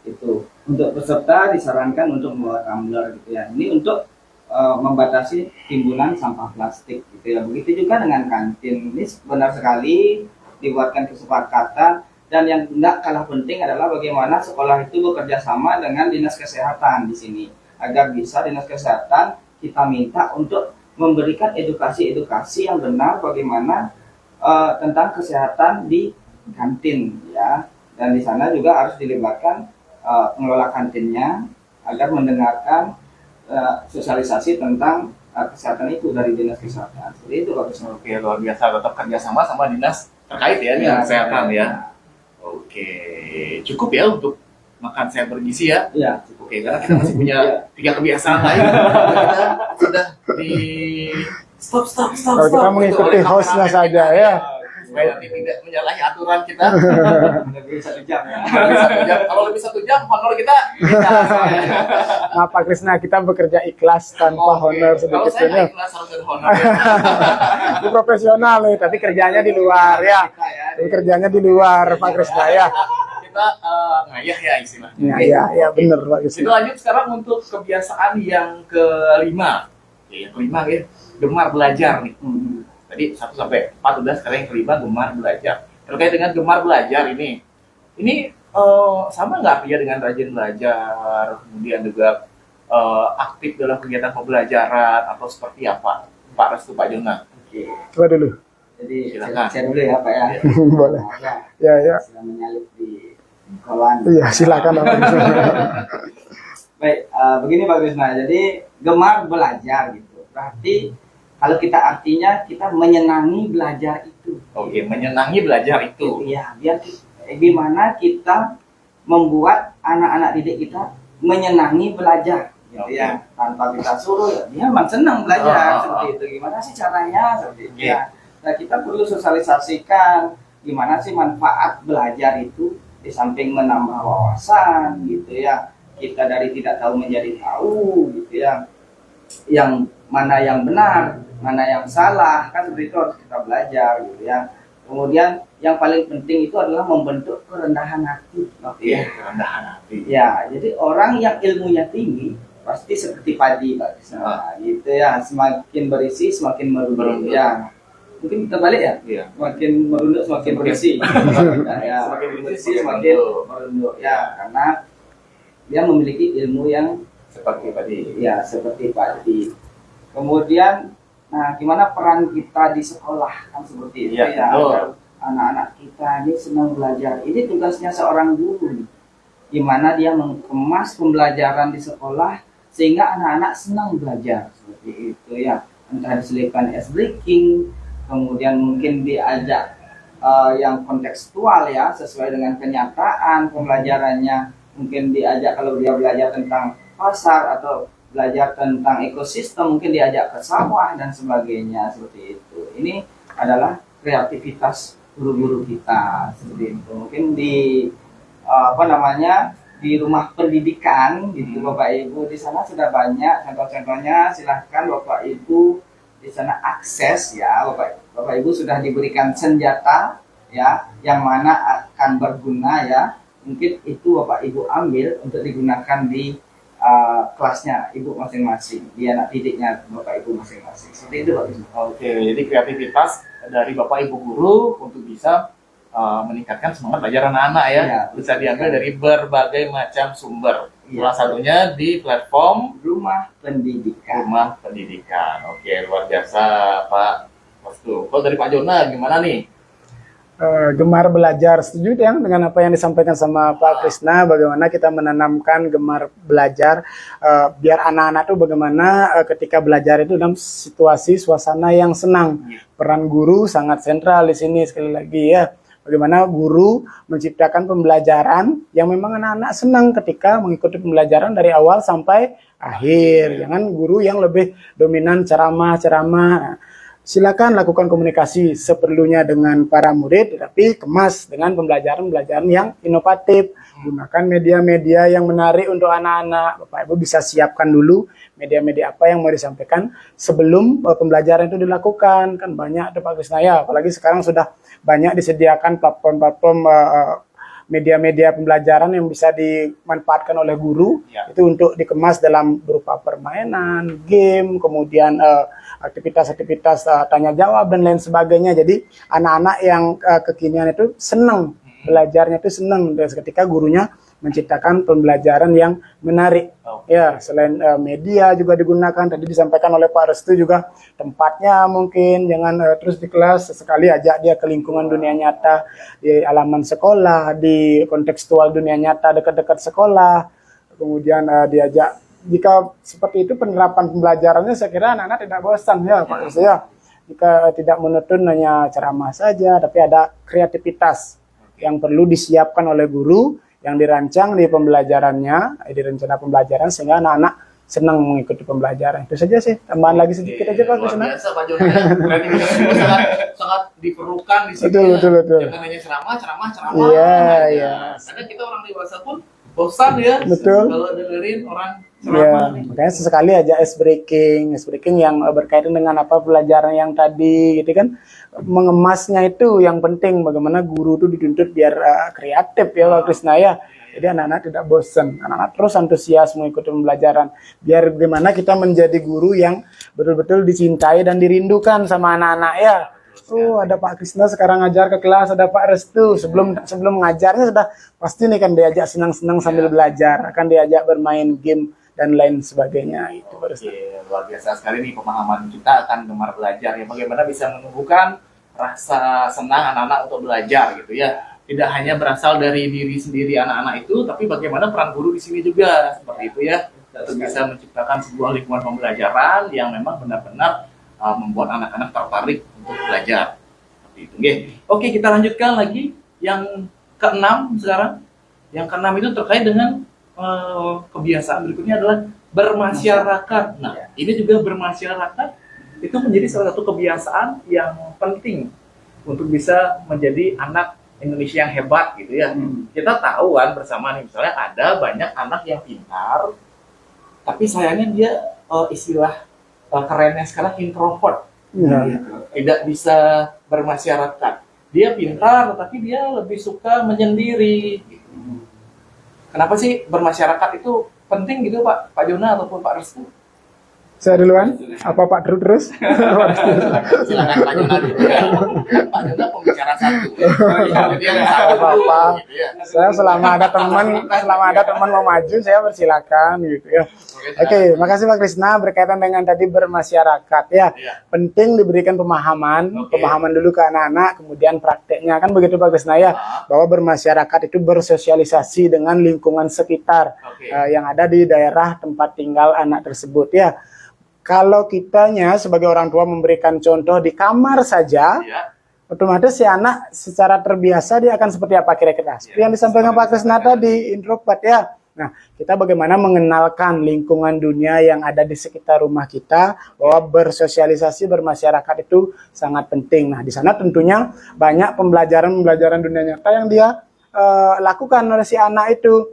Itu untuk peserta disarankan untuk membawa tumbler gitu ya. Ini untuk membatasi timbunan sampah plastik gitu ya. Begitu juga dengan kantin. Ini benar sekali dibuatkan kesepakatan, dan yang tidak kalah penting adalah bagaimana sekolah itu bekerja sama dengan dinas kesehatan di sini agar bisa dinas kesehatan kita minta untuk memberikan edukasi yang benar bagaimana tentang kesehatan di kantin ya, dan di sana juga harus dilibatkan pengelola kantinnya agar mendengarkan sosialisasi tentang kesehatan itu dari dinas kesehatan. Jadi itu bagusnya. Oke, luar biasa. Tetap kerjasama sama dinas terkait ya dengan kesehatan ya. Oke, cukup ya untuk makan sehat bergizi ya. Iya. Oke, karena kita masih punya 3 kebiasaan lain. Kita sudah di stop. Kalau kita mengikuti oleh hostnya kameramen saja kita, ya. supaya nanti tidak menyalahi aturan kita. Lebih 1 jam ya. Lebih 1 jam. Kalau lebih 1 jam, honor kita. Maaf Pak Krisna, kita bekerja ikhlas tanpa honor Kalau sedikit saya ya. nggak ikhlas harus ada honor. Itu profesional nih, tapi kerjanya di luar ya. Tapi kerjanya di luar Pak Krisna ya. Kita ngayah ya istilahnya. Ya benar Pak Kita Krisna. lanjut sekarang untuk kebiasaan yang kelima. Yang kelima ya, gemar belajar nih. Tadi 1 sampai 4 udah, sekarang yang kelima gemar belajar. Terkait dengan gemar belajar ini sama nggak artinya dengan rajin belajar, kemudian juga aktif dalam kegiatan pembelajaran atau seperti apa, Pak Restu, Pak Jona? Oke. Coba dulu. Jadi Silakan. saya dulu ya Pak ya. Boleh. Ya. Ya. Sudah menyalip di kolam. Iya, silakan Pak Krisna. Baik, begini Pak Krisna. Jadi gemar belajar gitu. Berarti kalau kita artinya kita menyenangi belajar itu. Oke, menyenangi belajar itu. Iya, biar gimana kita membuat anak-anak didik kita menyenangi belajar gitu ya. Tanpa kita suruh ya, dia memang senang belajar seperti itu. Gimana sih caranya seperti itu ya. Nah, kita perlu sosialisasikan gimana sih manfaat belajar itu, di samping menambah wawasan gitu ya. Kita dari tidak tahu menjadi tahu gitu ya. Yang mana yang benar, mana yang salah, kan seperti itu harus kita belajar gitu ya. Kemudian yang paling penting itu adalah membentuk kerendahan hati gitu ya. Kerendahan hati. Ya, jadi orang yang ilmunya tinggi pasti seperti padi Pak. Nah, gitu ya, semakin berisi semakin merunduk ya. Mungkin kita balik ya. Iya. Semakin merunduk semakin berisi. Nah, ya, Semakin berisi semakin merunduk ya, karena dia memiliki ilmu yang Seperti tadi. ya seperti padi. Kemudian, nah gimana peran kita di sekolah kan seperti itu Iya, ya. betul. Agar anak-anak kita ini senang belajar. Ini tugasnya seorang guru nih. Gimana dia mengemas pembelajaran di sekolah sehingga anak-anak senang belajar seperti itu ya. Entah diselipkan ice breaking, kemudian mungkin diajak yang kontekstual ya, sesuai dengan kenyataan pembelajarannya. Mungkin diajak kalau dia belajar tentang pasar atau belajar tentang ekosistem, mungkin diajak ke sawah dan sebagainya seperti itu. Ini adalah kreativitas guru-guru kita seperti itu. Mungkin di di rumah pendidikan gitu Bapak Ibu, di sana sudah banyak contoh-contohnya. Silahkan Bapak Ibu di sana akses ya. Bapak Ibu sudah diberikan senjata ya, yang mana akan berguna ya. Mungkin itu Bapak Ibu ambil untuk digunakan di kelasnya Ibu masing-masing, di anak didiknya Bapak Ibu masing-masing. Seperti itu Pak. Oke, jadi kreativitas dari Bapak Ibu guru untuk bisa meningkatkan semangat belajar anak-anak ya. Iya. Bisa diambil dari berbagai macam sumber. Iya. Salah satunya di platform Rumah pendidikan. Rumah Pendidikan. Oke, luar biasa Pak Restu. Kalau dari Pak Jona gimana nih? Gemar belajar, setuju ya dengan apa yang disampaikan sama Pak Krisna, bagaimana kita menanamkan gemar belajar, biar anak-anak tuh bagaimana ketika belajar itu dalam situasi suasana yang senang. Peran guru sangat sentral di sini sekali lagi ya. Bagaimana guru menciptakan pembelajaran yang memang anak-anak senang ketika mengikuti pembelajaran dari awal sampai akhir. Jangan guru yang lebih dominan ceramah-ceramah. Silakan lakukan komunikasi seperlunya dengan para murid, tetapi kemas dengan pembelajaran-pembelajaran yang inovatif. Gunakan media-media yang menarik untuk anak-anak. Bapak Ibu bisa siapkan dulu media-media apa yang mau disampaikan sebelum pembelajaran itu dilakukan. Kan banyak tuh Pak Krisna ya, apalagi sekarang sudah banyak disediakan platform-platform media-media pembelajaran yang bisa dimanfaatkan oleh guru itu untuk dikemas dalam berupa permainan, game, kemudian aktivitas-aktivitas tanya jawab dan lain sebagainya. Jadi anak-anak yang kekinian itu senang belajarnya, itu senang ketika gurunya menciptakan pembelajaran yang menarik. Ya, selain media juga digunakan, tadi disampaikan oleh Pak Restu juga tempatnya mungkin jangan terus di kelas, sesekali ajak dia ke lingkungan dunia nyata, di halaman sekolah, di kontekstual dunia nyata dekat-dekat sekolah. Kemudian diajak, jika seperti itu penerapan pembelajarannya saya kira anak-anak tidak bosan ya Pak Restu ya. Jika tidak monoton hanya ceramah saja, tapi ada kreativitas yang perlu disiapkan oleh guru yang dirancang di pembelajarannya, di rencana pembelajaran sehingga anak-anak senang mengikuti pembelajaran. Itu saja sih. Tambahan lagi sedikit aja Pak. Luar biasa Pak Jona. Kreativitas itu sangat diperlukan di sini. Betul. Jangan hanya ceramah. Iya. Karena kita orang dewasa pun bosan ya. Betul. Kalau dengerin orang Ya, ceramah. makanya sesekali aja ice breaking yang berkaitan dengan apa pelajaran yang tadi, gitu kan, mengemasnya itu yang penting. Bagaimana guru itu dituntut biar kreatif ya Pak Krisna ya. Jadi anak-anak tidak bosan, anak-anak terus antusias mengikuti pembelajaran. Biar bagaimana kita menjadi guru yang betul-betul dicintai dan dirindukan sama anak-anak ya. Oh, ada Pak Krisna sekarang ngajar ke kelas, ada Pak Restu. Sebelum ngajarnya sudah pasti nih kan diajak senang-senang sambil belajar, akan diajak bermain game dan lain sebagainya itu. Oke, luar biasa sekali nih pemahaman kita akan gemar belajar ya. Bagaimana bisa menumbuhkan rasa senang anak-anak untuk belajar gitu ya. Tidak hanya berasal dari diri sendiri anak-anak itu, tapi bagaimana peran guru di sini juga seperti itu ya. Untuk bisa menciptakan sebuah lingkungan pembelajaran yang memang benar-benar membuat anak-anak tertarik untuk belajar. Seperti itu. Oke, kita lanjutkan lagi yang keenam sekarang. Yang keenam itu terkait dengan kebiasaan berikutnya adalah bermasyarakat. Nah, ini juga bermasyarakat itu menjadi salah satu kebiasaan yang penting untuk bisa menjadi anak Indonesia yang hebat gitu ya. Kita tahu kan bersama nih, misalnya ada banyak anak yang pintar, tapi sayangnya dia istilah kerennya sekarang introvert. Tidak bisa bermasyarakat. Dia pintar, tetapi dia lebih suka menyendiri. Kenapa sih bermasyarakat itu penting gitu Pak Jona ataupun Pak Restu? Saya duluan? Apa Pak Drew terus? Silakan Pak Jona dulu. Pak Jona pembicara satu. Jadi yang satu Apa-apa. gitu ya. Saya selama ada teman mau maju, saya persilakan gitu ya. Oke, makasih Pak Krisna berkaitan dengan tadi bermasyarakat ya. Penting diberikan pemahaman dulu ke anak-anak, kemudian prakteknya kan begitu Pak Krisna ya, bahwa bermasyarakat itu bersosialisasi dengan lingkungan sekitar yang ada di daerah tempat tinggal anak tersebut ya. Kalau kitanya sebagai orang tua memberikan contoh di kamar saja, otomatis si anak secara terbiasa dia akan seperti apa kira-kira? Seperti yang disampaikan Pak Krisna tadi, introvert ya. Nah, kita bagaimana mengenalkan lingkungan dunia yang ada di sekitar rumah kita, bahwa bersosialisasi bermasyarakat itu sangat penting. Nah, di sana tentunya banyak pembelajaran dunia nyata yang dia lakukan oleh si anak itu.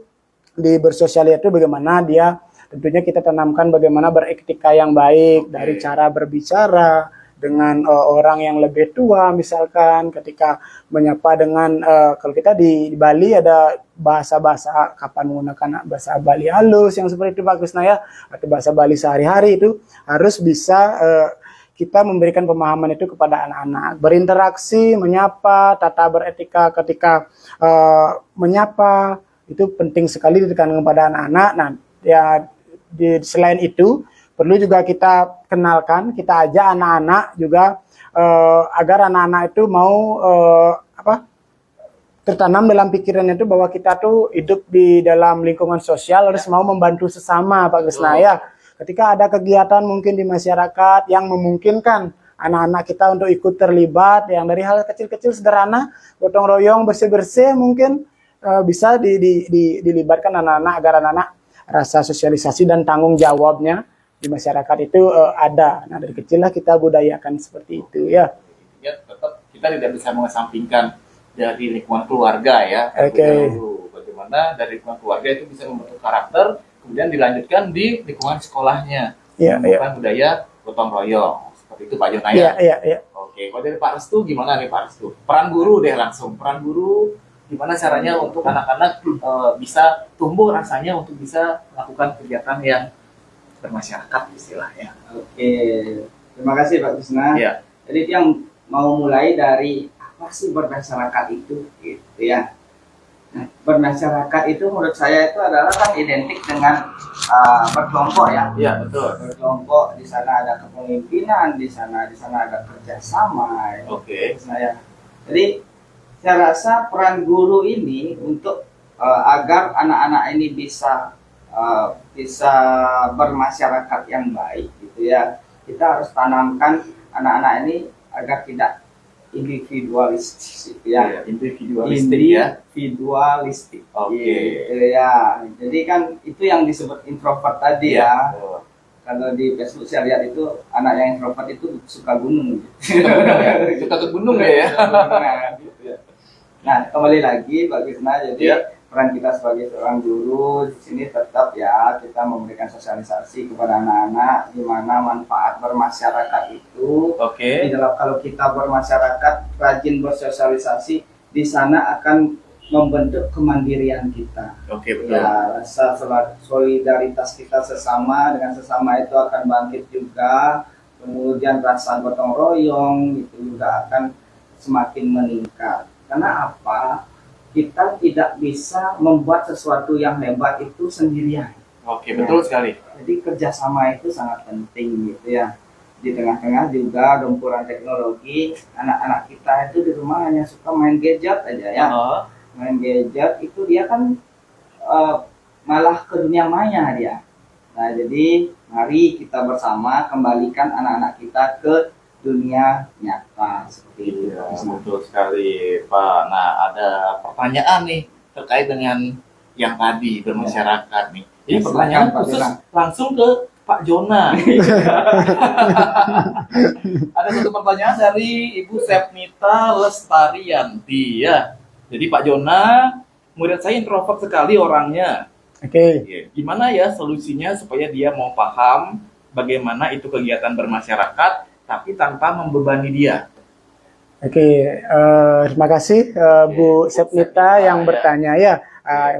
Di bersosialisasi itu bagaimana dia, tentunya kita tanamkan bagaimana beretika yang baik, dari cara berbicara dengan orang yang lebih tua, misalkan ketika menyapa dengan kalau kita di Bali ada bahasa-bahasa, kapan menggunakan bahasa Bali halus yang seperti itu Pak Krisna ya, atau bahasa Bali sehari-hari, itu harus bisa kita memberikan pemahaman itu kepada anak-anak. Berinteraksi, menyapa, tata beretika ketika menyapa itu penting sekali ditekankan kepada anak-anak. Nah, ya selain itu perlu juga kita kenalkan, kita ajak anak-anak juga agar anak-anak itu mau tertanam dalam pikirannya itu bahwa kita tuh hidup di dalam lingkungan sosial harus mau membantu sesama, Pak Krisna ya. Ketika ada kegiatan mungkin di masyarakat yang memungkinkan anak-anak kita untuk ikut terlibat, yang dari hal kecil-kecil sederhana, gotong royong, bersih-bersih mungkin bisa dilibatkan anak-anak agar anak-anak rasa sosialisasi dan tanggung jawabnya di masyarakat itu ada. Nah dari kecil lah kita budayakan seperti itu ya. Ya tetap kita tidak bisa mengesampingkan dari lingkungan keluarga ya. Oke. Bagaimana dari lingkungan keluarga itu bisa membentuk karakter, kemudian dilanjutkan di lingkungan sekolahnya. Iya, Bukan budaya gotong royong. Seperti itu Pak Jona Iya, ya. iya. Oke, kalau dari Pak Restu gimana nih Pak Restu? Peran guru deh langsung. Peran guru gimana caranya untuk anak-anak bisa tumbuh rasanya untuk bisa melakukan kegiatan yang bermasyarakat istilahnya. Oke, terima kasih Pak Krisna. Iya. Jadi yang mau mulai dari apa sih bermasyarakat itu, gitu ya. Nah, bermasyarakat itu menurut saya itu adalah kan identik dengan berkelompok ya. Iya, betul. Berkelompok, di sana ada kepemimpinan, di sana ada kerjasama. Ya. Oke. Saya. Jadi saya rasa peran guru ini untuk agar anak-anak ini bisa bermasyarakat yang baik, gitu ya. Kita harus tanamkan anak-anak ini agar tidak individualistis, gitu ya. Individualistik ya. Individualistik. Oke. Gitu ya. Jadi kan itu yang disebut introvert tadi ya. Betul. Kalau di Facebook saya lihat itu anak yang introvert itu suka gunung. Suka ke gunung ya. Nah, kembali lagi Pak Krisna, jadi Ya. peran kita sebagai seorang guru di sini tetap ya kita memberikan sosialisasi kepada anak-anak di mana manfaat bermasyarakat itu. Oke. Di dalam kalau kita bermasyarakat rajin bersosialisasi, di sana akan membentuk kemandirian kita. Oke, betul. Ya, rasa solidaritas kita dengan sesama itu akan bangkit juga. Kemudian rasa gotong royong itu juga akan semakin meningkat. Karena apa? Kita tidak bisa membuat sesuatu yang hebat itu sendirian. Oke, betul sekali. Jadi kerjasama itu sangat penting gitu ya. Di tengah-tengah juga gempuran teknologi, anak-anak kita itu di rumah hanya suka main gadget aja ya. Main gadget itu dia kan malah ke dunia maya dia. Nah jadi mari kita bersama kembalikan anak-anak kita ke dunia nyata seperti itu. Iya, betul sekali Pak. Nah ada pertanyaan nih terkait dengan yang tadi bermasyarakat nih. Ini Silakan, pertanyaan Pak khusus Jona. langsung ke Pak Jona. Ada satu pertanyaan dari Ibu Sepnita Lestarianti ya. Jadi Pak Jona, murid saya introvert sekali orangnya. Oke. Gimana ya solusinya supaya dia mau paham bagaimana itu kegiatan bermasyarakat tapi tanpa membebani dia? Oke, terima kasih Bu Sepnita yang bertanya ya.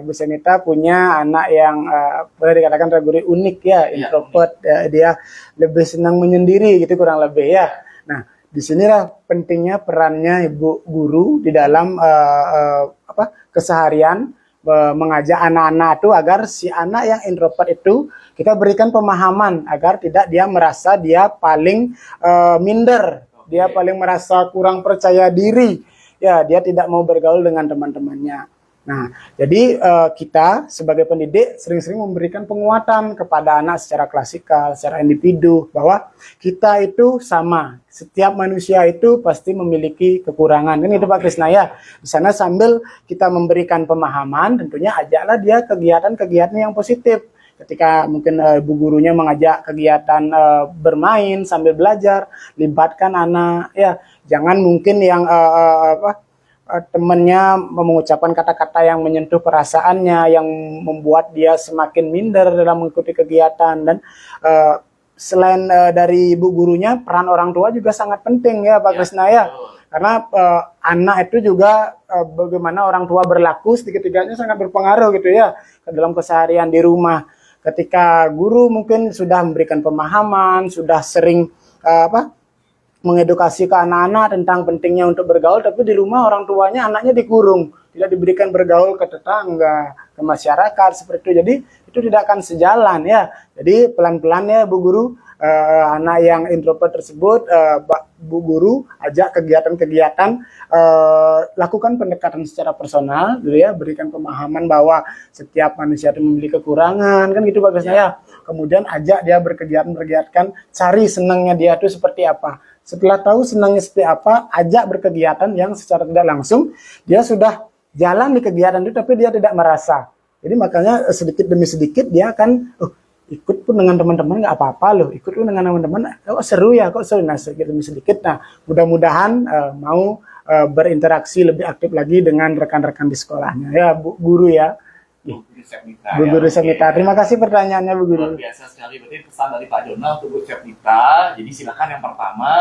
Bu Sepnita punya anak yang boleh dikatakan kategori unik ya, introvert. Dia lebih senang menyendiri gitu kurang lebih ya. Nah, di sinilah pentingnya perannya Ibu Guru di dalam keseharian mengajak anak-anak itu agar si anak yang introvert itu kita berikan pemahaman agar tidak dia merasa dia paling minder. Dia paling merasa kurang percaya diri. Ya, dia tidak mau bergaul dengan teman-temannya. Nah, jadi kita sebagai pendidik sering-sering memberikan penguatan kepada anak secara klasikal, secara individu, bahwa kita itu sama. Setiap manusia itu pasti memiliki kekurangan. Kan itu Pak Krisna ya. Di sana sambil kita memberikan pemahaman, tentunya ajaklah dia kegiatan-kegiatan yang positif. Ketika mungkin ibu gurunya mengajak kegiatan bermain sambil belajar, libatkan anak ya. Jangan mungkin yang temannya mengucapkan kata-kata yang menyentuh perasaannya, yang membuat dia semakin minder dalam mengikuti kegiatan. Dan selain dari ibu gurunya, peran orang tua juga sangat penting ya Pak Krisna ya. Karena anak itu juga bagaimana orang tua berlaku sedikit-tidaknya sangat berpengaruh gitu ya ke dalam keseharian di rumah. Ketika guru mungkin sudah memberikan pemahaman, sudah sering mengedukasi ke anak-anak tentang pentingnya untuk bergaul, tapi di rumah orang tuanya anaknya dikurung, tidak diberikan bergaul ke tetangga, ke masyarakat seperti itu. Jadi itu tidak akan sejalan ya. Jadi pelan-pelan ya Bu Guru anak yang introvert tersebut, Bu Guru ajak kegiatan-kegiatan, lakukan pendekatan secara personal, gitu ya, berikan pemahaman bahwa setiap manusia itu memiliki kekurangan, kan gitu bagusnya ya. Kemudian ajak dia berkegiatan, cari senangnya dia itu seperti apa. Setelah tahu senangnya seperti apa, ajak berkegiatan yang secara tidak langsung dia sudah jalan di kegiatan itu, tapi dia tidak merasa. Jadi makanya sedikit demi sedikit dia akan ikut pun dengan teman-teman nggak apa-apa loh, ikut pun dengan teman-teman, kok seru ya, kok seru. Nah sedikit demi sedikit, nah mudah-mudahan mau berinteraksi lebih aktif lagi dengan rekan-rekan di sekolahnya ya, Bu Guru ya. Bu Guru Sepnita. Bu Guru Ya, Sepnita. oke. Terima kasih pertanyaannya Bu Guru. Luar biasa sekali, berarti pesan dari Pak Jona untuk Bu Sepnita. Jadi silakan yang pertama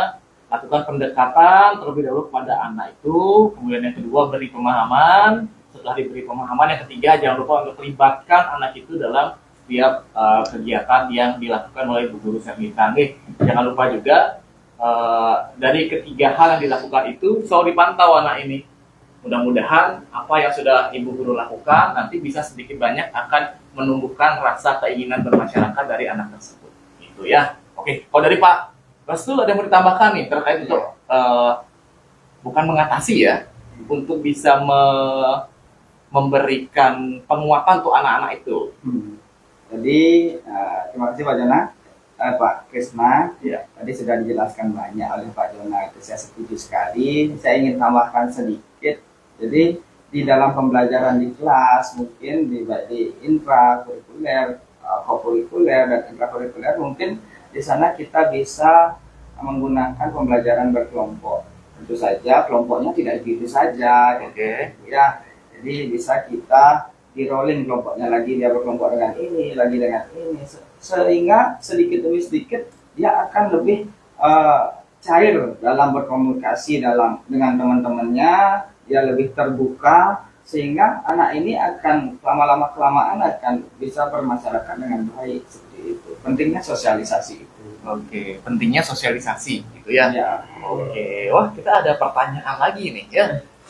lakukan pendekatan terlebih dahulu kepada anak itu, kemudian yang kedua beri pemahaman, setelah diberi pemahaman yang ketiga jangan lupa untuk libatkan anak itu dalam setiap kegiatan yang dilakukan oleh Bu Guru Sepnita. Jangan lupa juga dari ketiga hal yang dilakukan itu selalu dipantau anak ini. Mudah-mudahan apa yang sudah Ibu Guru lakukan nanti bisa sedikit banyak akan menumbuhkan rasa keinginan bermasyarakat dari anak tersebut. Gitu ya. Oke, kalau dari Pak Restu ada yang mau ditambahkan nih terkait untuk bukan mengatasi ya, untuk bisa memberikan penguatan untuk anak-anak itu. Jadi terima kasih Pak Jona, Pak Krisna. Ya. Tadi sudah dijelaskan banyak oleh Pak Jona, itu saya setuju sekali. Saya ingin tambahkan sedikit. Jadi di dalam pembelajaran di kelas mungkin di intrakurikuler, kokurikuler dan intrakurikuler mungkin di sana kita bisa menggunakan pembelajaran berkelompok. Tentu saja kelompoknya tidak gitu saja. Oke. Ya, jadi bisa kita di rolling kelompoknya, lagi dia berkelompok dengan ini, lagi dengan ini, sehingga sedikit demi sedikit dia akan lebih cair dalam berkomunikasi dengan teman-temannya, dia lebih terbuka, sehingga anak ini akan lama-lama kelamaan akan bisa bermasyarakat dengan baik seperti itu. Pentingnya sosialisasi itu. Oke, pentingnya sosialisasi gitu ya. Ya. Oke, wah kita ada pertanyaan lagi nih ya.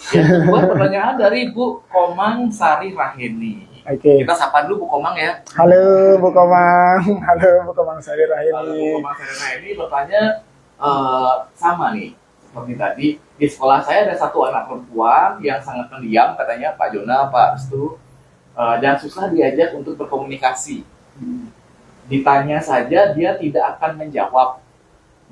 Yang kedua pertanyaan dari Bu Komang Sari Raheni. Oke. Kita sapa dulu Bu Komang ya. Halo Bu Komang, halo Bu Komang Sari Halo Bu Rahini. Komang Sari Raheni bertanya sama nih seperti tadi, di sekolah saya ada satu anak perempuan yang sangat pendiam katanya Pak Jona, Pak Restu, dan susah diajak untuk berkomunikasi. Ditanya saja dia tidak akan menjawab.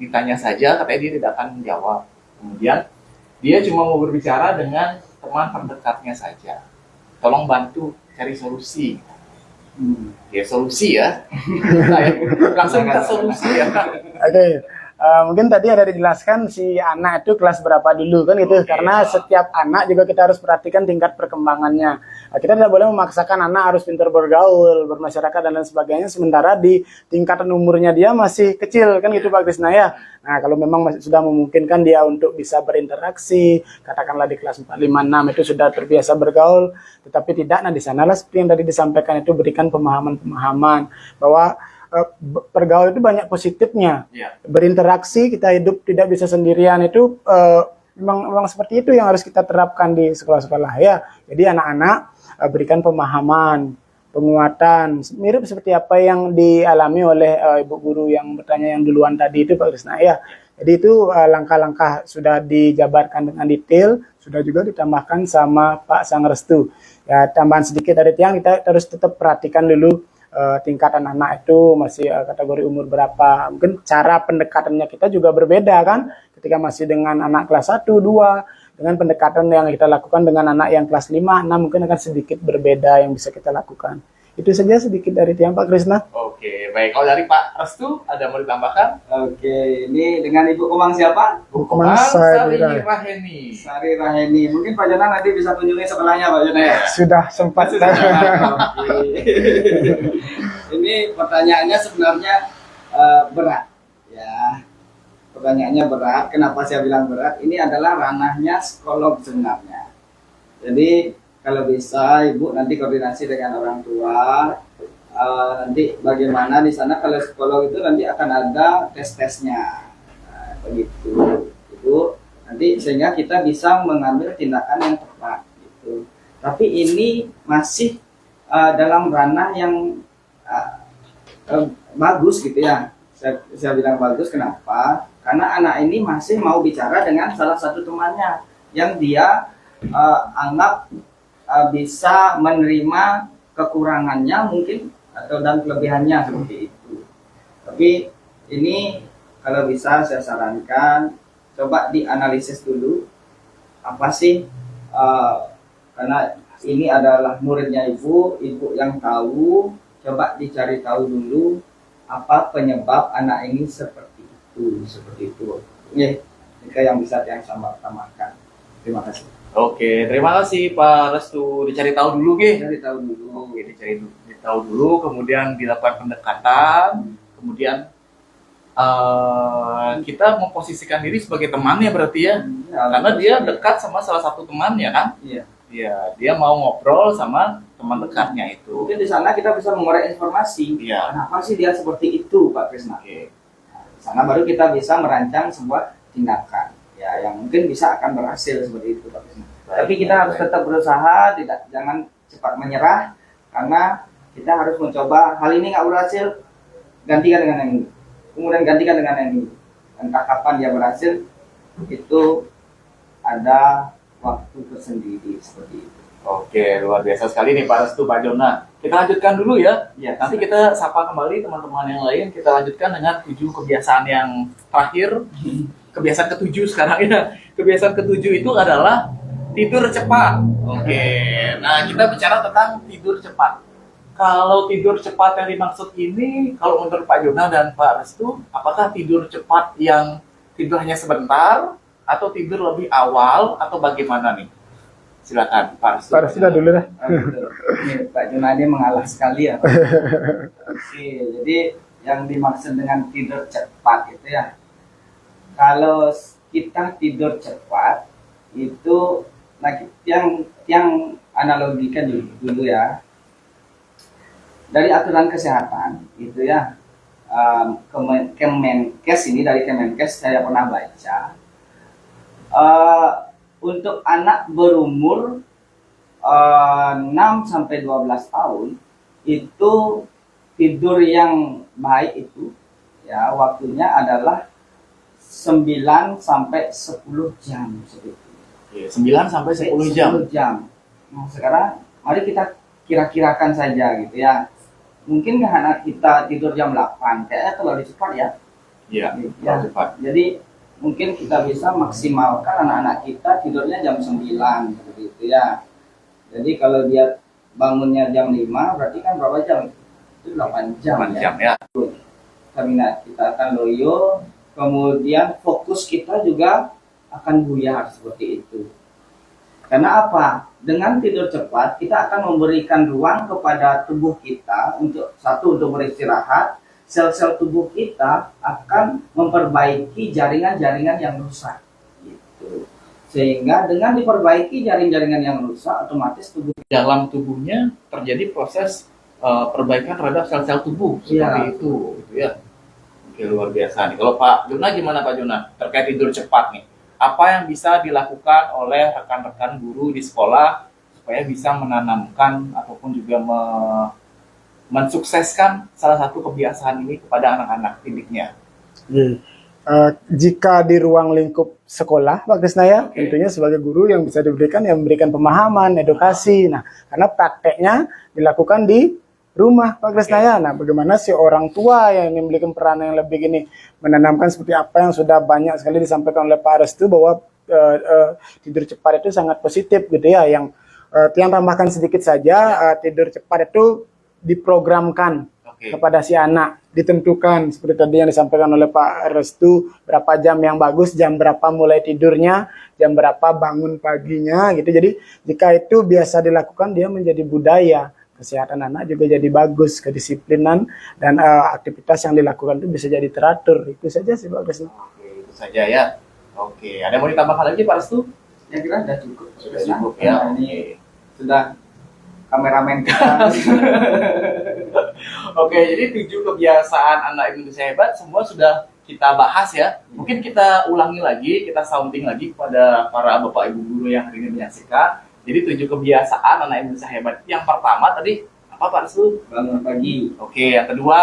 Ditanya saja katanya dia tidak akan menjawab. Kemudian dia cuma mau berbicara dengan teman terdekatnya saja. Tolong bantu cari solusi. Ya solusi ya. Langsung kita solusi ya. Oke. Mungkin tadi ada dijelaskan si anak itu kelas berapa dulu kan gitu. Oke, Karena Pak. setiap anak juga kita harus perhatikan tingkat perkembangannya. Kita tidak boleh memaksakan anak harus pintar bergaul, bermasyarakat dan lain sebagainya, sementara di tingkatan umurnya dia masih kecil kan gitu Pak Krisna ya. Nah kalau memang masih sudah memungkinkan dia untuk bisa berinteraksi, katakanlah di kelas 4, 5, 6 itu sudah terbiasa bergaul, tetapi tidak, nah di sanalah seperti yang tadi disampaikan itu berikan pemahaman-pemahaman bahwa pergaulan itu banyak positifnya. Ya. Berinteraksi, kita hidup tidak bisa sendirian itu memang seperti itu yang harus kita terapkan di sekolah-sekolah ya. Jadi anak-anak berikan pemahaman, penguatan, mirip seperti apa yang dialami oleh Ibu Guru yang bertanya yang duluan tadi itu Pak Krisna ya. Jadi itu langkah-langkah sudah dijabarkan dengan detail, sudah juga ditambahkan sama Pak Sang Restu. Ya tambahan sedikit dari Tiang, kita harus tetap perhatikan dulu tingkatan anak itu masih kategori umur berapa. Mungkin cara pendekatannya kita juga berbeda kan. Ketika masih dengan anak kelas 1, 2, dengan pendekatan yang kita lakukan dengan anak yang kelas 5, 6 mungkin akan sedikit berbeda yang bisa kita lakukan. Itu saja sedikit dari Tiang Pak Krisna. Oke, baik. Kalau dari Pak Restu ada mau ditambahkan? Oke, ini dengan Ibu Komang siapa? Bu Komang Komang Sari Sari Raheni. Sari Raheni. Mungkin Pak Jona nanti bisa kunjungi sekolahnya Pak Jona ya. Sudah sempat. Oke. Ini pertanyaannya sebenarnya berat, ya. Pertanyaannya berat. Kenapa saya bilang berat? Ini adalah ranahnya psikolog sebenarnya. Jadi kalau bisa Ibu nanti koordinasi dengan orang tua. Nanti bagaimana di sana kalau psikolog itu nanti akan ada tes-tesnya, begitu. Itu nanti sehingga kita bisa mengambil tindakan yang tepat, gitu. Tapi ini masih dalam ranah yang bagus gitu ya. Saya bilang bagus, kenapa? Karena anak ini masih mau bicara dengan salah satu temannya yang dia anggap bisa menerima kekurangannya mungkin atau dan kelebihannya seperti itu. Tapi ini kalau bisa saya sarankan coba dianalisis dulu apa sih, karena ini adalah muridnya ibu yang tahu, coba dicari tahu dulu apa penyebab anak ini seperti itu. Oke, jika yang bisa yang sama utamakan. Terima kasih. Oke, terima kasih Pak Restu. Dicari tahu dulu, Ge. Cari tahu dulu. Oke, dicari tahu dulu, kemudian dilakukan pendekatan, kemudian kita memposisikan diri sebagai temannya berarti ya, karena dia dekat sama salah satu temannya kan. Iya. Iya, dia mau ngobrol sama teman dekatnya itu. Mungkin di sana kita bisa mengorek informasi. Iya. Kenapa sih dia seperti itu, Pak Krisna? Oke. Nah, di sana baru kita bisa merancang sebuah tindakan. Ya, yang mungkin bisa akan berhasil seperti itu, Pak Krisna. Tapi kita harus tetap berusaha, jangan cepat menyerah, karena kita harus mencoba. Hal ini nggak berhasil, gantikan dengan yang ini. Kemudian gantikan dengan yang ini. Entah kapan dia berhasil, itu ada waktu tersendiri seperti itu. Oke, luar biasa sekali nih Pak Restu, Pak Jona. Kita lanjutkan dulu ya. Ya, Nanti kita sapa kembali teman-teman yang lain. Kita lanjutkan dengan 7 kebiasaan yang terakhir. Kebiasaan ke-7 sekarang ya. Kebiasaan ke-7 itu adalah tidur cepat. Oke, nah kita bicara tentang tidur cepat. Kalau tidur cepat yang dimaksud ini, kalau menurut Pak Jona dan Pak Restu, apakah tidur cepat yang tidur hanya sebentar, atau tidur lebih awal, atau bagaimana nih? Silakan Pak Restu. Pak Restu dulu dah. Ini Pak Jona ini mengalah sekali ya. Oke, jadi yang dimaksud dengan tidur cepat itu ya, kalau kita tidur cepat itu, nah yang analogikan dulu ya, dari aturan kesehatan itu ya, Kemenkes ini, dari Kemenkes saya pernah baca, untuk anak berumur 6 sampai 12 tahun itu tidur yang baik itu ya waktunya adalah 9 sampai 10 jam seperti itu. 9 sampai 10 jam. 10 jam. Nah, sekarang mari kita kira-kirakan saja gitu ya. Mungkin nggak anak kita tidur jam 8, kayaknya terlalu cepat ya. Iya, Ya. terlalu cepat. Jadi mungkin kita bisa maksimalkan anak-anak kita tidurnya jam 9 seperti itu ya. Jadi kalau dia bangunnya jam 5 berarti kan berapa jam? Itu 8 jam 8 ya. jam ya. Stamina kita akan loyo, kemudian fokus kita juga akan buyar seperti itu. Karena apa? Dengan tidur cepat kita akan memberikan ruang kepada tubuh kita untuk beristirahat. Sel-sel tubuh kita akan memperbaiki jaringan-jaringan yang rusak gitu. Sehingga dengan diperbaiki jaringan-jaringan yang rusak, otomatis tubuh Dalam tubuhnya terjadi proses perbaikan terhadap sel-sel tubuh seperti itu gitu ya. Oke, luar biasa nih. Kalau Pak Jona gimana Pak Jona terkait tidur cepat nih? Apa yang bisa dilakukan oleh rekan-rekan guru di sekolah supaya bisa menanamkan ataupun juga mensukseskan salah satu kebiasaan ini kepada anak-anak didiknya? Jika di ruang lingkup sekolah, Pak Krisnaya, Oke. tentunya sebagai guru yang bisa diberikan, yang memberikan pemahaman, edukasi. Nah, karena prakteknya dilakukan di rumah, Pak Krisnaya. Nah, bagaimana si orang tua yang memiliki peran yang lebih gini menanamkan seperti apa yang sudah banyak sekali disampaikan oleh Pak Restu bahwa tidur cepat itu sangat positif gitu ya. Yang tambahkan sedikit saja, tidur cepat itu diprogramkan kepada si anak, ditentukan seperti tadi yang disampaikan oleh Pak Restu, berapa jam yang bagus, jam berapa mulai tidurnya, jam berapa bangun paginya gitu. Jadi jika itu biasa dilakukan, dia menjadi budaya. Kesehatan anak juga jadi bagus, kedisiplinan dan aktivitas yang dilakukan itu bisa jadi teratur. Itu saja sih Pak Restu. Oke, itu saja ya. Oke, ada yang mau ditambahkan lagi Pak Restu? saya kira sudah cukup. Sudah cukup ya. Nah, ini sudah kameramen kita. Oke, jadi 7 kebiasaan anak Indonesia hebat semua sudah kita bahas ya. Mungkin kita ulangi lagi, kita sounding lagi kepada para bapak ibu guru yang hari ini menyaksikan. Jadi 7 kebiasaan anak Indonesia hebat. Yang pertama tadi apa Pak Restu? Bangun pagi. Oke, yang kedua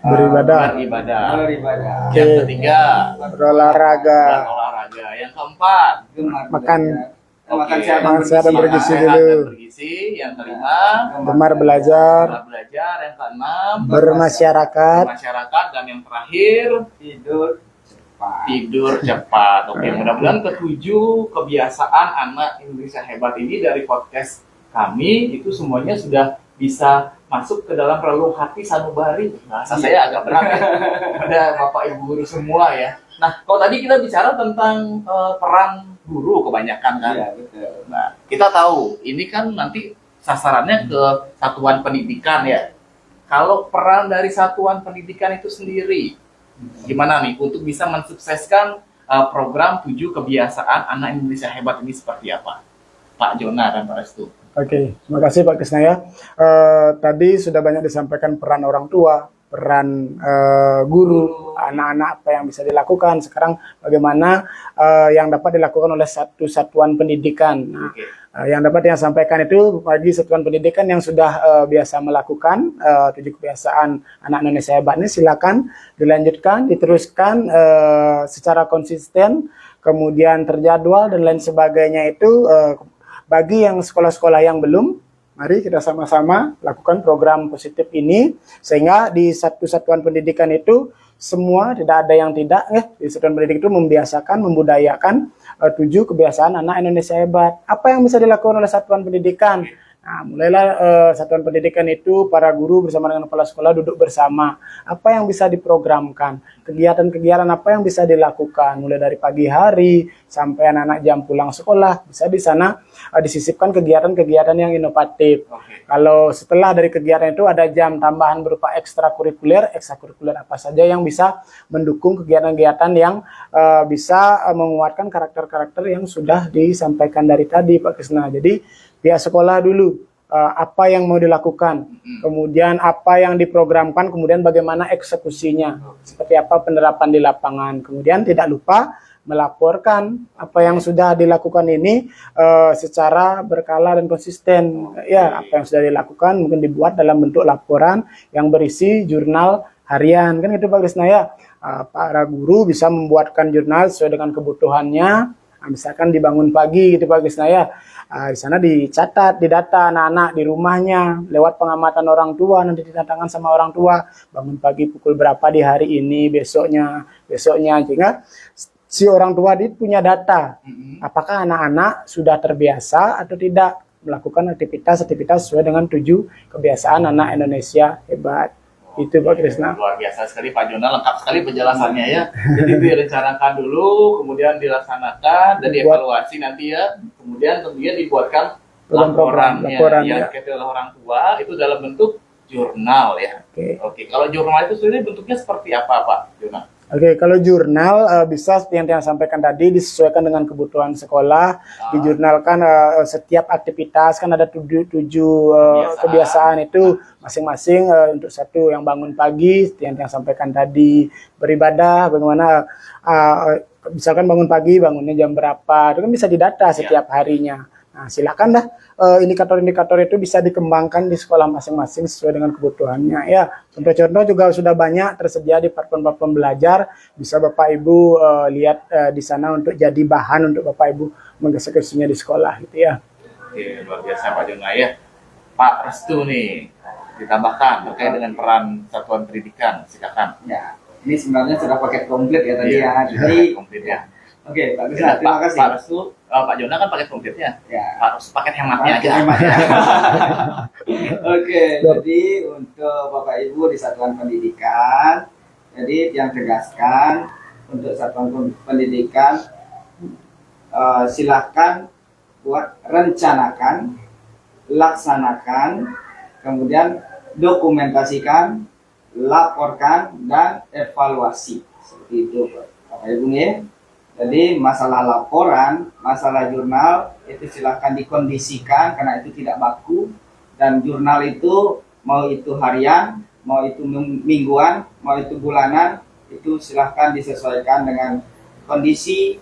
Beribadah. beribadah. Yang ketiga, Berolahraga. berolahraga. Yang keempat, Gemar Makan. belajar. Makan oke, sehat dan Makan sehat dan bergizi sehat dulu. dan bergizi. Yang kelima, Gemar belajar. gemar belajar. Yang keenam, Bermasyarakat. masyarakat. Dan yang terakhir, tidur cepat. tidur cepat. Oke, mudah-mudahan ketujuh kebiasaan anak Indonesia hebat ini dari podcast kami itu semuanya sudah bisa masuk ke dalam relung hati sanubari. Bahasa saya agak berat ya. Ada Bapak Ibu guru semua ya. Nah, kalau tadi kita bicara tentang peran guru kebanyakan kan. Iya, betul. Nah, kita tahu ini kan nanti sasarannya ke satuan pendidikan ya. Kalau peran dari satuan pendidikan itu sendiri, gimana nih untuk bisa mensukseskan program 7 kebiasaan anak Indonesia hebat ini seperti apa? Pak Jona dan Pak Restu. Oke, terima kasih Pak Krisnaya. Tadi sudah banyak disampaikan peran orang tua, peran guru, anak-anak apa yang bisa dilakukan. Sekarang bagaimana yang dapat dilakukan oleh satu satuan pendidikan. Nah, Oke. yang dapat yang sampaikan itu bagi satuan pendidikan yang sudah biasa melakukan 7 kebiasaan anak Indonesia hebat ini, silakan dilanjutkan, diteruskan secara konsisten, kemudian terjadwal dan lain sebagainya itu. Bagi yang sekolah-sekolah yang belum, mari kita sama-sama lakukan program positif ini sehingga di satu satuan pendidikan itu semua tidak ada yang tidak di satuan pendidikan itu membiasakan, membudayakan 7 kebiasaan anak Indonesia hebat. Apa yang bisa dilakukan oleh satuan pendidikan? Nah, mulailah satuan pendidikan itu para guru bersama dengan kepala sekolah duduk bersama. Apa yang bisa diprogramkan? Kegiatan-kegiatan apa yang bisa dilakukan? Mulai dari pagi hari sampai anak-anak jam pulang sekolah, bisa di sana disisipkan kegiatan-kegiatan yang inovatif. Oke. Kalau setelah dari kegiatan itu ada jam tambahan berupa ekstrakurikuler apa saja yang bisa mendukung kegiatan-kegiatan yang bisa menguatkan karakter-karakter yang sudah disampaikan dari tadi Pak Krisna. Jadi pihak sekolah dulu apa yang mau dilakukan, kemudian apa yang diprogramkan, kemudian bagaimana eksekusinya, seperti apa penerapan di lapangan. Kemudian tidak lupa melaporkan apa yang sudah dilakukan ini secara berkala dan konsisten. Ya, apa yang sudah dilakukan mungkin dibuat dalam bentuk laporan yang berisi jurnal harian, kan itu Pak Krisna ya. Para guru bisa membuatkan jurnal sesuai dengan kebutuhannya. Misalkan dibangun pagi gitu Pak Krisna ya. Di sana dicatat, didata anak-anak di rumahnya lewat pengamatan orang tua, nanti didatangkan sama orang tua bangun pagi pukul berapa di hari ini, besoknya sehingga si orang tua dia punya data apakah anak-anak sudah terbiasa atau tidak melakukan aktivitas sesuai dengan 7 kebiasaan anak Indonesia hebat. Itu Pak Krisna. Luar biasa sekali Pak Jona, lengkap sekali penjelasannya ya. Jadi direncanakan dulu, kemudian dilaksanakan dan dievaluasi nanti ya. Kemudian tentunya dibuatkan laporan yang diketahui oleh orang tua itu dalam bentuk jurnal ya. Oke. Kalau jurnal itu sendiri bentuknya seperti apa Pak Jona? Oke, kalau jurnal bisa seperti yang saya sampaikan tadi disesuaikan dengan kebutuhan sekolah, dijurnalkan setiap aktivitas kan ada 7 kebiasaan itu masing-masing untuk satu yang bangun pagi, seperti yang saya sampaikan tadi, beribadah, bagaimana misalkan bangun pagi, bangunnya jam berapa, itu kan bisa didata setiap harinya. Nah, silakan dah indikator-indikator itu bisa dikembangkan di sekolah masing-masing sesuai dengan kebutuhannya ya. Contoh-contoh juga sudah banyak tersedia di platform-platform belajar, bisa Bapak Ibu lihat di sana untuk jadi bahan untuk Bapak Ibu mengeksekusinya di sekolah gitu ya. Oke, luar biasa Pak Jona ya. Pak Restu nih ditambahkan terkait dengan peran satuan pendidikan, silakan. Ya, ini sebenarnya sudah paket komplit ya tadi Iya, ya. Jadi komplit ya. Oke, Pak Krisna, terima kasih. Pak Restu, Pak Jona kan paket komplitnya. Ya. Pak Restu paket hematnya aja. Oke, jadi untuk Bapak Ibu di satuan pendidikan, jadi yang tegaskan untuk satuan pendidikan silahkan buat rencanakan, laksanakan, kemudian dokumentasikan, laporkan dan evaluasi seperti itu Bapak Ibu ya. Jadi masalah laporan, masalah jurnal itu silahkan dikondisikan karena itu tidak baku, dan jurnal itu mau itu harian, mau itu mingguan, mau itu bulanan, itu silahkan disesuaikan dengan kondisi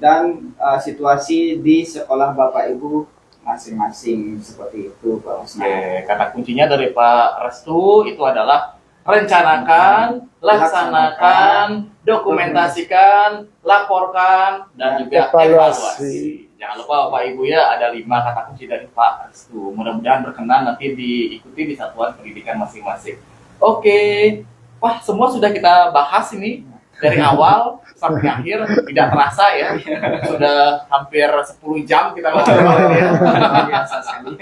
dan situasi di sekolah Bapak Ibu masing-masing seperti itu Pak Usman. Oke, karena kuncinya dari Pak Restu itu adalah rencanakan, laksanakan, dokumentasikan, laporkan, dan juga evaluasi. Jangan lupa Bapak Ibu ya, ada 5 kata kunci dari Pak Restu. Mudah-mudahan berkenan nanti diikuti di satuan pendidikan masing-masing. Oke, wah semua sudah kita bahas ini dari awal sampai akhir, tidak terasa ya. Sudah hampir 10 jam kita ngobrol ya. Biasa sekali.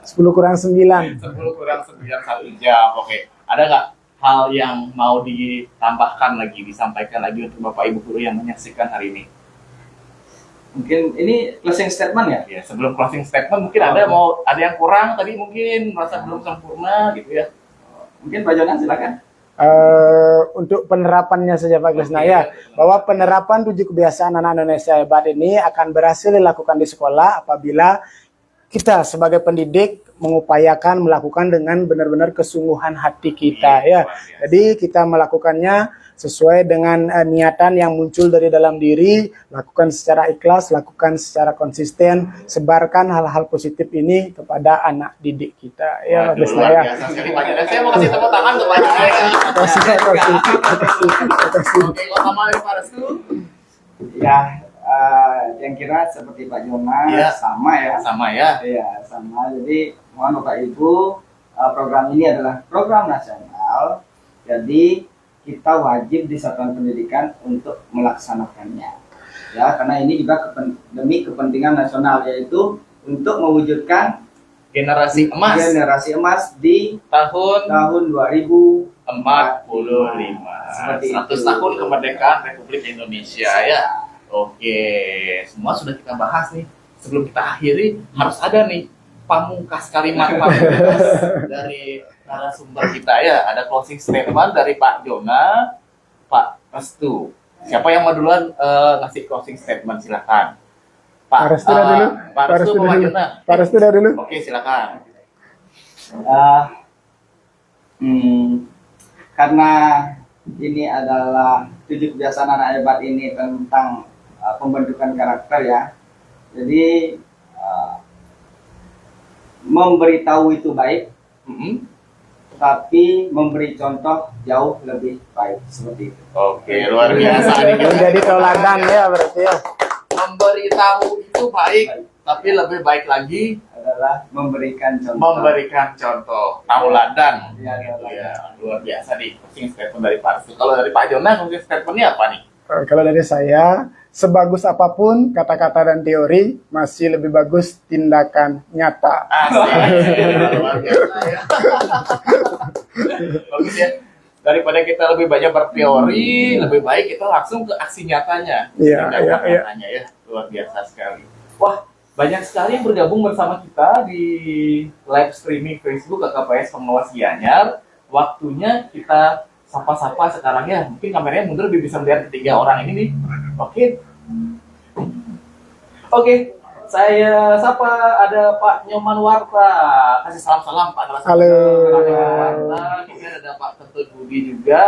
10 kurang 9. 10 kurang 9 1 jam. Oke, ada nggak hal yang mau ditambahkan lagi, disampaikan lagi untuk Bapak Ibu guru yang menyaksikan hari ini? Mungkin ini closing statement ya? Ya, sebelum closing statement mungkin ada yang kurang tadi, mungkin merasa belum sempurna gitu ya. Mungkin Pak Jonan silakan. Untuk penerapannya saja Pak Krisna ya, bahwa penerapan 7 kebiasaan anak Indonesia hebat ini akan berhasil dilakukan di sekolah apabila kita sebagai pendidik mengupayakan melakukan dengan benar-benar kesungguhan hati kita ya. Jadi kita melakukannya sesuai dengan niatan yang muncul dari dalam diri, lakukan secara ikhlas, lakukan secara konsisten, sebarkan hal-hal positif ini kepada anak didik kita ya Pak Krisna ya. Biasa sekali Pak Jonan. Saya mau kasih tepuk tangan ke Pak Jonan. Oke, kalau sama Pak Restu? Ya, yang kira seperti Pak Jonan Ya. sama ya. Sama ya. Iya, sama. Jadi mohon Bapak Ibu, program ini adalah program nasional. Jadi kita wajib di satuan pendidikan untuk melaksanakannya. Ya, karena ini juga demi kepentingan nasional, yaitu untuk mewujudkan Generasi emas di tahun tahun 2045. 45. Seperti 100 itu. tahun kemerdekaan Republik Indonesia ya. Oke, semua sudah kita bahas nih. Sebelum kita akhiri, harus ada nih pamungkas kalimat dari narasumber kita ya. Ada closing statement dari Pak Jona, Pak Restu. Siapa yang mau duluan ngasih closing statement? Silakan. Pak Restu dah dulu. Pak Restu, Pak Jona. Pak Restu dah dulu. Oke, silakan. Karena ini adalah 7 kebiasaan anak hebat ini tentang pembentukan karakter ya. Jadi memberitahu itu baik, tapi memberi contoh jauh lebih baik, seperti itu. Oke, luar biasa nih. Menjadi tauladan ya berarti ya. Memberitahu itu baik, tapi lebih baik lagi Adalah memberikan contoh. memberikan contoh tauladan. Iya, Gitu tauladan. ya. Luar biasa nih closing statement dari Pak Restu. Kalau dari Pak Jona closing statementnya apa nih? Kalau dari saya, sebagus apapun kata-kata dan teori, masih lebih bagus tindakan nyata. Asik. Luar biasa ya. Bagus ya. Daripada kita lebih banyak berteori, lebih baik kita langsung ke aksi nyatanya. Iya, Tindakan iya, iya. nyatanya ya. Luar biasa sekali. Wah, banyak sekali yang bergabung bersama kita di live streaming Facebook KKPS Pengawas Gianyar. Waktunya kita sapa-sapa sekarang ya. Mungkin kameranya mundur biar bisa melihat ketiga orang ini nih. Oke, saya sapa ada Pak Nyoman Warta. Kasih salam-salam Pak narasumber. Halo. Pak Nyoman Warta. Kemudian ada Pak Ketut Budi juga.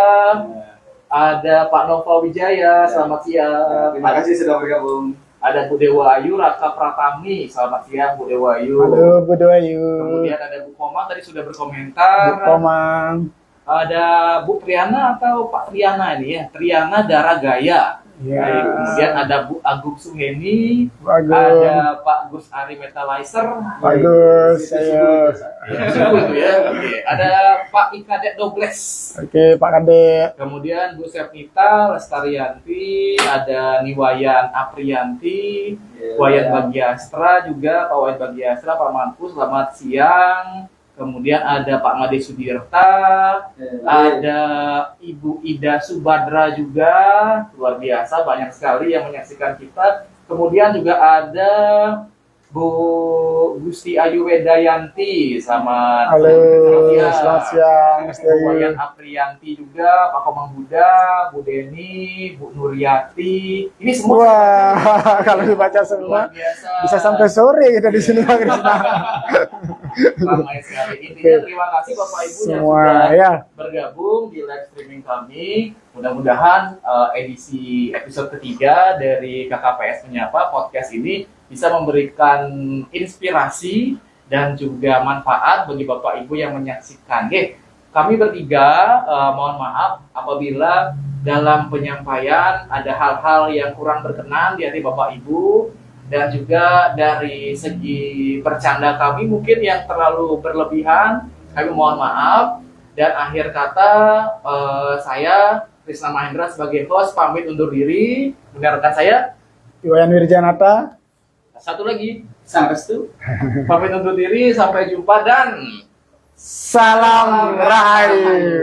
Ada Pak Nova Wijaya. Selamat siang. Terima kasih sudah bergabung. Ada Bu Dewa Ayu Raka Pratami. Selamat siang Bu Dewa Ayu. Halo Bu Doayu. Kemudian ada Bu Komang tadi sudah berkomentar. Bu Komang. Ada Bu Triana atau Pak Triana ini ya. Triana Daragaya. Ya. Baik, kemudian ada Bu Agung Suheni, Bagus. ada Pak Gus Ari Metalizer, Bagus. Ayo. ya, itu ya. Oke, ada Pak Ikadet Dobles, Oke, Pak Kadek. kemudian Bu Sepnita Lestarianti, ada Niwayan Aprianti, Wayan Bagiastra juga, Pak Wayan Bagiastra, Pak Manpu, selamat siang. Kemudian ada Pak Made Sudirta, ada Ibu Ida Subadra juga, luar biasa banyak sekali yang menyaksikan kita. Kemudian juga ada Bu Gusti Ayu Wedayanti, selamat Halo, siang. selamat siang. Mas Bu Wayan Dayu. Aprianti juga, Pak Komang Buddha, Bu Deni, Bu Nuryati. Ini semua Wah, kalau dibaca luar semua biasa. bisa sampai sore kita di sini Pak Krisna. Ramai sekali. Intinya terima kasih Bapak Ibu yang Semua sudah ya. bergabung di live streaming kami. Mudah-mudahan edisi episode ketiga dari KKPS Menyapa podcast ini bisa memberikan inspirasi dan juga manfaat bagi Bapak Ibu yang menyaksikan. kami bertiga mohon maaf apabila dalam penyampaian ada hal-hal yang kurang berkenan di hati Bapak Ibu, dan juga dari segi bercanda kami mungkin yang terlalu berlebihan, kami mohon maaf. Dan akhir kata saya Krisna Mahendra sebagai host pamit undur diri. Benar rekan saya? Iwayan Wirjanata. Satu lagi, Sang Restu. Pamit undur diri, sampai jumpa dan Salam Rahayu.